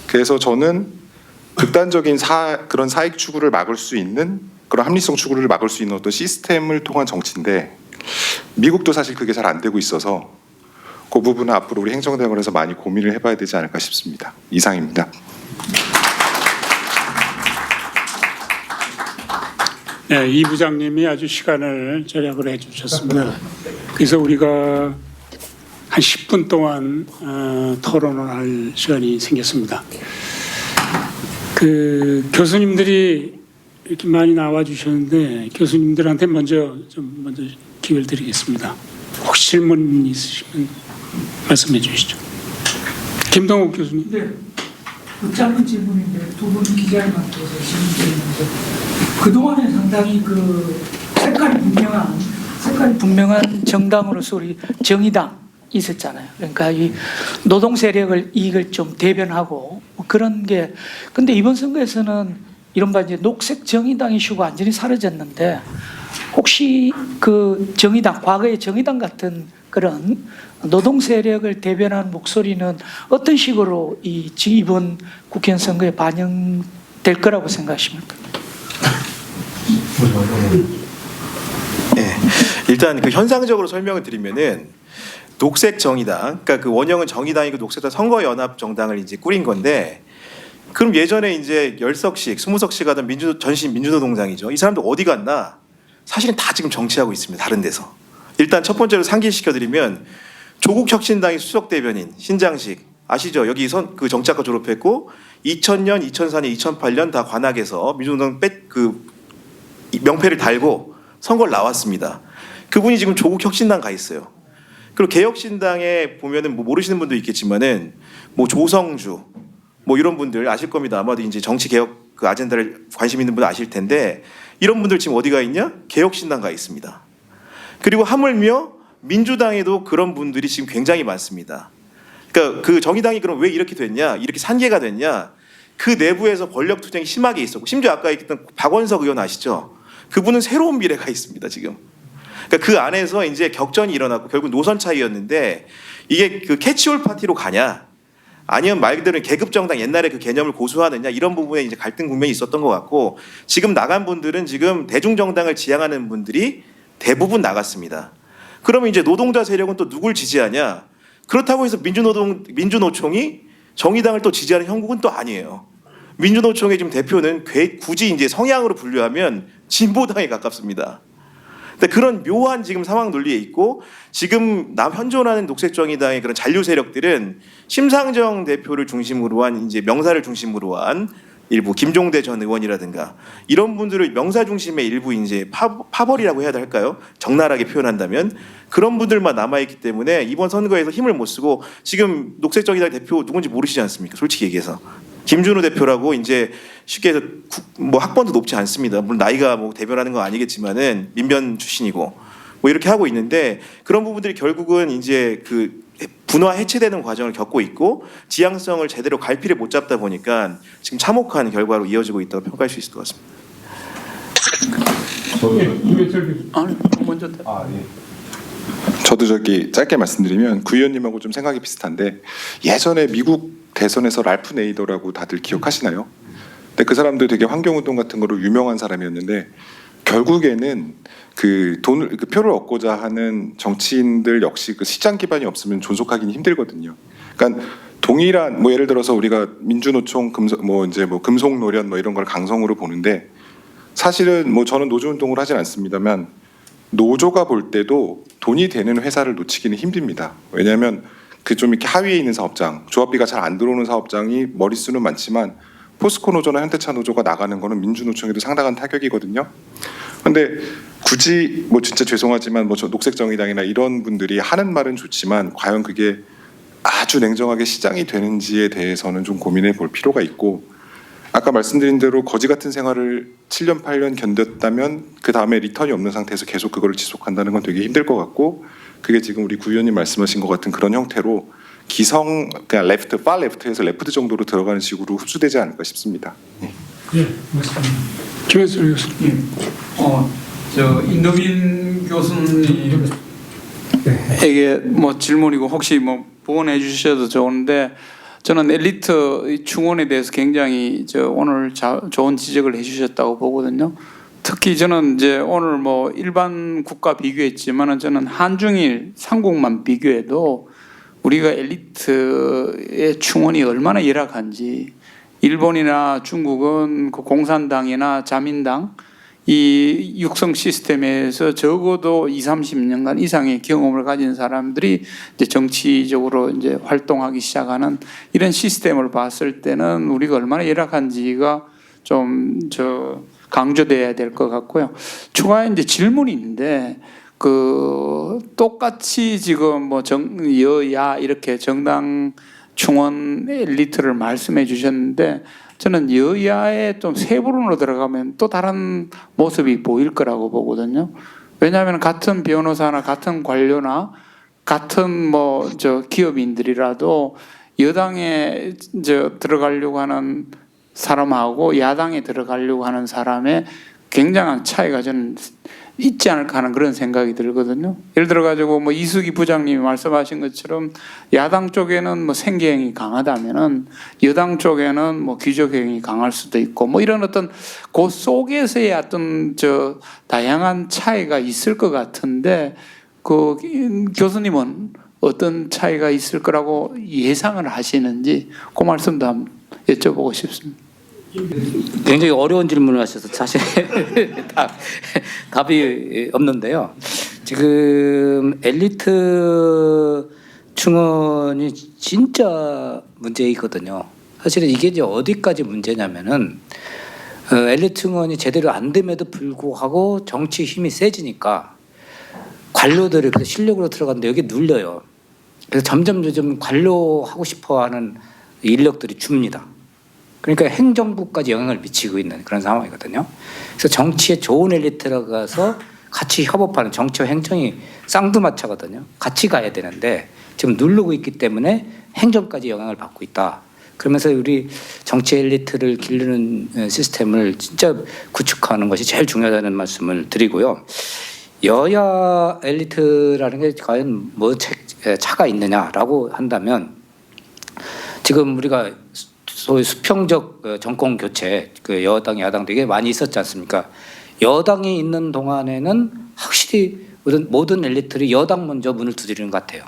그래서 저는 극단적인 그런 사익 추구를 막을 수 있는 그런 합리성 추구를 막을 수 있는 어떤 시스템을 통한 정치인데 미국도 사실 그게 잘 안 되고 있어서 그 부분은 앞으로 우리 행정대학원에서 많이 고민을 해봐야 되지 않을까 싶습니다. 이상입니다. 네, 이 부장님이 아주 시간을 절약을 해주셨습니다. 그래서 우리가 한 10분 동안 토론을 할 시간이 생겼습니다. 그 교수님들이 이렇게 많이 나와 주셨는데 교수님들한테 먼저 기회를 드리겠습니다. 혹시 질문 있으시면 말씀해 주시죠. 김동욱 교수님. 네. 그 짧은 질문인데 두 분 기자님한테서 질문 드리는데 그동안에 상당히 그 색깔이 분명한 정당으로서 우리 정의당 있었잖아요. 그러니까 이 노동 세력을 이익을 좀 대변하고 뭐 그런 게 근데 이번 선거에서는 이른바 이제 녹색 정의당 이슈가 완전히 사라졌는데 혹시 그 정의당 과거의 정의당 같은 그런 노동 세력을 대변하는 목소리는 어떤 식으로 이번 국회의원 선거에 반영될 거라고 생각하십니까? 네, 일단 그 현상적으로 설명을 드리면은 녹색 정의당, 그러니까 그 원형은 정의당이고 녹색당 선거연합 정당을 이제 꾸린 건데, 그럼 예전에 이제 10석씩, 20석씩 하던 전신 민주노동당이죠. 이 사람들 어디 갔나? 사실은 다 지금 정치하고 있습니다. 다른 데서. 일단 첫 번째로 상기시켜드리면 조국혁신당의 수석 대변인 신장식 아시죠? 여기 그 정치학과 졸업했고 2000년, 2004년, 2008년 다 관악에서 민주노동 그 명패를 달고 선거를 나왔습니다. 그분이 지금 조국혁신당 가 있어요. 그리고 개혁신당에 보면은 뭐 모르시는 분도 있겠지만은 뭐 조성주 뭐 이런 분들 아실 겁니다. 아마도 이제 정치 개혁 그 아젠다를 관심 있는 분들 아실 텐데 이런 분들 지금 어디가 있냐? 개혁신당 가 있습니다. 그리고 하물며 민주당에도 그런 분들이 지금 굉장히 많습니다. 그러니까 그 정의당이 그럼 왜 이렇게 됐냐? 이렇게 산계가 됐냐? 그 내부에서 권력 투쟁이 심하게 있었고 심지어 아까 얘기했던 박원석 의원 아시죠? 그분은 새로운 미래가 있습니다. 지금. 그러니까 그 안에서 이제 격전이 일어났고 결국 노선 차이였는데 이게 그 캐치올 파티로 가냐? 아니면 말 그대로 계급 정당 옛날에 그 개념을 고수하느냐 이런 부분에 이제 갈등 국면이 있었던 것 같고 지금 나간 분들은 지금 대중 정당을 지향하는 분들이 대부분 나갔습니다. 그러면 이제 노동자 세력은 또 누굴 지지하냐? 그렇다고 해서 민주노총이 정의당을 또 지지하는 형국은 또 아니에요. 민주노총의 지금 대표는 굳이 이제 성향으로 분류하면 진보당에 가깝습니다. 근데 그런 묘한 지금 상황 논리에 있고 지금 현존하는 녹색정의당의 그런 잔류 세력들은 심상정 대표를 중심으로 한 이제 명사를 중심으로 한 일부 김종대 전 의원이라든가 이런 분들을 명사 중심의 일부 이제 파벌이라고 해야 할까요? 적나라하게 표현한다면 그런 분들만 남아있기 때문에 이번 선거에서 힘을 못 쓰고 지금 녹색정의당 대표 누군지 모르시지 않습니까? 솔직히 얘기해서 김준우 대표라고 이제 쉽게 해서 뭐 학번도 높지 않습니다. 물론 나이가 뭐 대변하는 건 아니겠지만은 민변 출신이고 뭐 이렇게 하고 있는데 그런 부분들이 결국은 이제 그 분화 해체되는 과정을 겪고 있고 지향성을 제대로 갈피를 못 잡다 보니까 지금 참혹한 결과로 이어지고 있다고 평가할 수 있을 것 같습니다. 저도 저기 짧게 말씀드리면 구 의원님하고 좀 생각이 비슷한데 예전에 미국 대선에서 랄프 네이더라고 다들 기억하시나요? 근데 그 사람도 되게 환경운동 같은 거로 유명한 사람이었는데 결국에는 그 표를 얻고자 하는 정치인들 역시 그 시장 기반이 없으면 존속하기는 힘들거든요. 그러니까 동일한 뭐 예를 들어서 우리가 민주노총 금속노련 뭐 이런 걸 강성으로 보는데 사실은 뭐 저는 노조운동을 하진 않습니다만 노조가 볼 때도 돈이 되는 회사를 놓치기는 힘듭니다. 왜냐하면 그 좀 이렇게 하위에 있는 사업장, 조합비가 잘 안 들어오는 사업장이 머릿수는 많지만 포스코 노조나 현대차 노조가 나가는 거는 민주노총에도 상당한 타격이거든요. 그런데 굳이 뭐 진짜 죄송하지만 뭐 저 녹색정의당이나 이런 분들이 하는 말은 좋지만 과연 그게 아주 냉정하게 시장이 되는지에 대해서는 좀 고민해 볼 필요가 있고 아까 말씀드린 대로 거지 같은 생활을 7년 8년 견뎠다면 그 다음에 리턴이 없는 상태에서 계속 그거를 지속한다는 건 되게 힘들 것 같고 그게 지금 우리 구 의원님 말씀하신 것 같은 그런 형태로 그냥 파 레프트에서 레프트 정도로 들어가는 식으로 흡수되지 않을까 싶습니다. 예, 맞습니다. 김현철 교수님. 저 인도빈 교수님에게 뭐 질문이고 혹시 뭐 보완해 주셔도 좋은데 저는 엘리트 충원에 대해서 굉장히 오늘 좋은 지적을 해주셨다고 보거든요. 특히 저는 이제 오늘 뭐 일반 국가 비교했지만은 저는 한중일 삼국만 비교해도 우리가 엘리트의 충원이 얼마나 열악한지 일본이나 중국은 그 공산당이나 자민당 이 육성 시스템에서 적어도 20-30년간 이상의 경험을 가진 사람들이 이제 정치적으로 이제 활동하기 시작하는 이런 시스템을 봤을 때는 우리가 얼마나 열악한지가 좀 강조돼야 될 것 같고요. 추가에 이제 질문이 있는데 그 똑같이 지금 뭐 여야 이렇게 정당 충원 엘리트를 말씀해 주셨는데 저는 여야의 좀 세부론으로 들어가면 또 다른 모습이 보일 거라고 보거든요. 왜냐하면 같은 변호사나 같은 관료나 같은 기업인들이라도 여당에 들어가려고 하는 사람하고 야당에 들어가려고 하는 사람의 굉장한 차이가 저는 있지 않을까 하는 그런 생각이 들거든요. 예를 들어 가지고 뭐 이수기 부장님이 말씀하신 것처럼 야당 쪽에는 뭐 생계형이 강하다면은 여당 쪽에는 뭐 귀족형이 강할 수도 있고 뭐 이런 어떤 그 속에서의 어떤 다양한 차이가 있을 것 같은데 그 교수님은 어떤 차이가 있을 거라고 예상을 하시는지 그 말씀도 한번 여쭤보고 싶습니다. 굉장히 어려운 질문을 하셔서 사실 답이 없는데요. 지금 엘리트 충원이 진짜 문제이거든요. 사실은 이게 이제 어디까지 문제냐면은 엘리트 충원이 제대로 안 됨에도 불구하고 정치 힘이 세지니까 관료들이 그 실력으로 들어갔는데 여기 눌려요. 그래서 점점 관료하고 싶어하는 인력들이 줍니다. 그러니까 행정부까지 영향을 미치고 있는 그런 상황이거든요. 그래서 정치에 좋은 엘리트가 가서 같이 협업하는 정치와 행정이 쌍두마차거든요. 같이 가야 되는데 지금 누르고 있기 때문에 행정까지 영향을 받고 있다. 그러면서 우리 정치 엘리트를 기르는 시스템을 진짜 구축하는 것이 제일 중요하다는 말씀을 드리고요. 여야 엘리트라는 게 과연 뭐 차가 있느냐라고 한다면 지금 우리가 소위 수평적 정권 교체, 그 여당 야당 되게 많이 있었지 않습니까? 여당이 있는 동안에는 확실히 모든 엘리트들이 여당 먼저 문을 두드리는 것 같아요.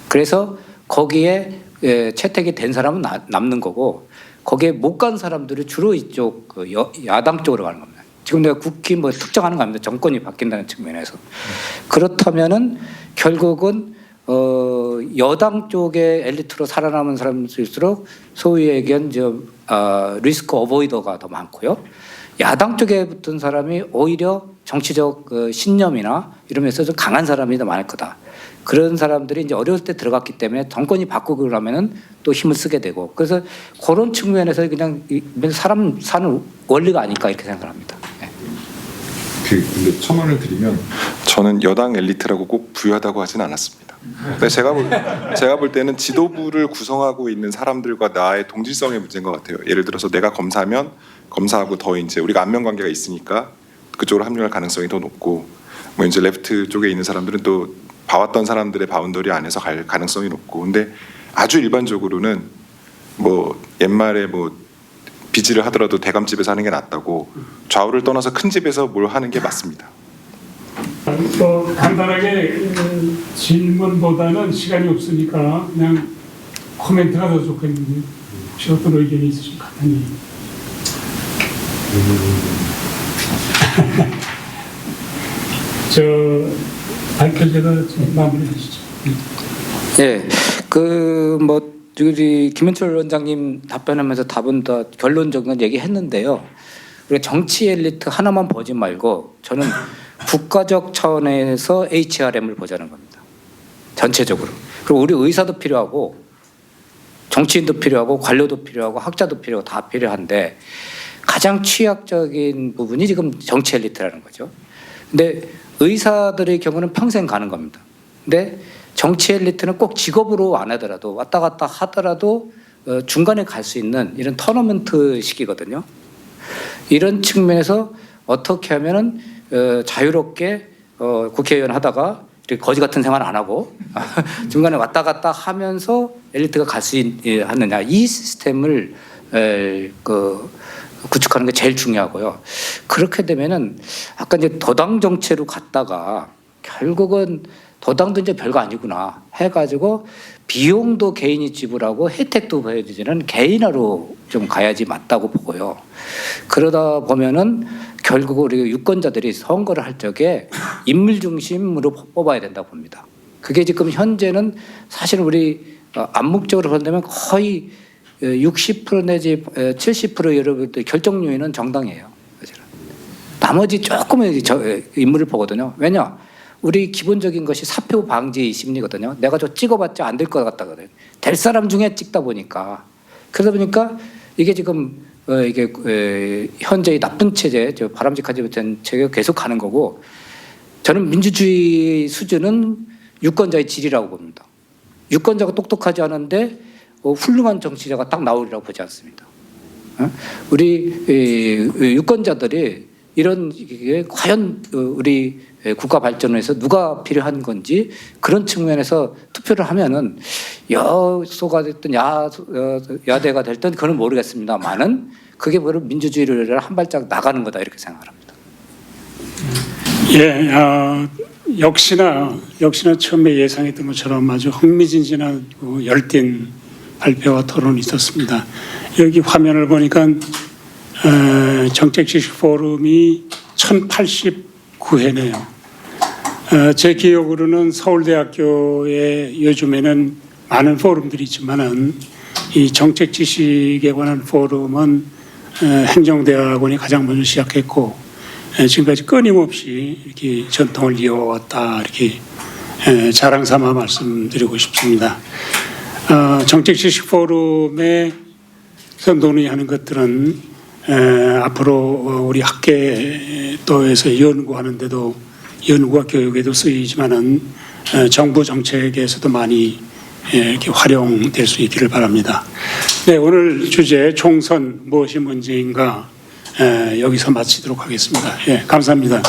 그래서 거기에 채택이 된 사람은 남는 거고 거기에 못 간 사람들이 주로 이쪽 그 야당 쪽으로 가는 겁니다. 지금 내가 국회 뭐 특정하는 거 아닙니다. 정권이 바뀐다는 측면에서. 그렇다면은 결국은 여당 쪽의 엘리트로 살아남은 사람들일수록 소위 얘기한 리스크 어보이더가 더 많고요. 야당 쪽에 붙은 사람이 오히려 정치적 신념이나 이러면서 좀 강한 사람이 더 많을 거다. 그런 사람들이 이제 어려울 때 들어갔기 때문에 정권이 바꾸고 그러면은 또 힘을 쓰게 되고, 그래서 그런 측면에서 그냥 사람 사는 원리가 아닐까 이렇게 생각합니다. 네. 근데 첨언을 드리면 저는 여당 엘리트라고 꼭 부유하다고 하진 않았습니다. 근데 제가 볼 때는 지도부를 구성하고 있는 사람들과 나의 동질성의 문제인 것 같아요. 예를 들어서 내가 검사면 검사하고 더 이제 우리가 안면 관계가 있으니까 그쪽으로 합류할 가능성이 더 높고, 뭐 이제 레프트 쪽에 있는 사람들은 또 봐왔던 사람들의 바운더리 안에서 갈 가능성이 높고, 근데 아주 일반적으로는 뭐 옛말에 뭐 비지를 하더라도 대감집에서 하는 게 낫다고, 좌우를 떠나서 큰 집에서 뭘 하는 게 맞습니다. 간단하게 질문보다는 시간이 없으니까 그냥 코멘트가 더 좋겠는데 혹시 어떤 의견이 있으실까 하니. 저 발표제가 마무리하시죠. 예, 우리 김현철 원장님 답변하면서 답은 다 결론적인 얘기했는데요. 우리 정치 엘리트 하나만 보지 말고 저는 국가적 차원에서 HRM을 보자는 겁니다. 전체적으로. 그리고 우리 의사도 필요하고 정치인도 필요하고 관료도 필요하고 학자도 필요하고 다 필요한데, 가장 취약적인 부분이 지금 정치 엘리트라는 거죠. 근데 의사들의 경우는 평생 가는 겁니다. 근데 정치 엘리트는 꼭 직업으로 안 하더라도 왔다 갔다 하더라도 중간에 갈 수 있는 이런 터너먼트 시기거든요. 이런 측면에서 어떻게 하면은 자유롭게 국회의원 하다가 이렇게 거지 같은 생활 안 하고 중간에 왔다 갔다 하면서 엘리트가 갈 수 있느냐, 이 시스템을 구축하는 게 제일 중요하고요. 그렇게 되면은 아까 이제 도당 정체로 갔다가 결국은 도당도 이제 별거 아니구나 해가지고 비용도 개인이 지불하고 혜택도 보여주지는 개인화로 좀 가야지 맞다고 보고요. 그러다 보면은 결국 우리 유권자들이 선거를 할 적에 인물 중심으로 뽑아야 된다고 봅니다. 그게 지금 현재는 사실 우리 암묵적으로 본다면 거의 60% 내지 70% 여러분들 결정 요인은 정당이에요. 나머지 조금의 인물을 보거든요. 왜냐? 우리 기본적인 것이 사표 방지 심리거든요. 내가 저 찍어봤자 안 될 것 같다거든요. 될 사람 중에 찍다 보니까. 그러다 보니까 이게 지금 이게 현재의 나쁜 체제, 바람직하지 못한 체제가 계속 가는 거고, 저는 민주주의 수준은 유권자의 질이라고 봅니다. 유권자가 똑똑하지 않은데 훌륭한 정치자가 딱 나오리라고 보지 않습니다. 우리 유권자들이 이런 게 과연 우리 국가 발전을 위해서 누가 필요한 건지 그런 측면에서 투표를 하면은 여소가 됐든 야대가 됐든 그건 모르겠습니다만은 그게 바로 민주주의를 한 발짝 나가는 거다 이렇게 생각합니다. 예, 역시나 처음에 예상했던 것처럼 아주 흥미진진한 열띤 발표와 토론이 있었습니다. 여기 화면을 보니까 정책지식 포럼이 1089회네요. 제 기억으로는 서울대학교에 요즘에는 많은 포럼들이 있지만은 이 정책지식에 관한 포럼은 행정대학원이 가장 먼저 시작했고 지금까지 끊임없이 이렇게 전통을 이어왔다, 이렇게 자랑 삼아 말씀드리고 싶습니다. 정책지식 포럼에서 논의하는 것들은 앞으로 우리 학계도에서 연구하는데도, 연구와 교육에도 쓰이지만은 정부 정책에서도 많이 이렇게 활용될 수 있기를 바랍니다. 네, 오늘 주제 총선 무엇이 문제인가 여기서 마치도록 하겠습니다. 예, 감사합니다.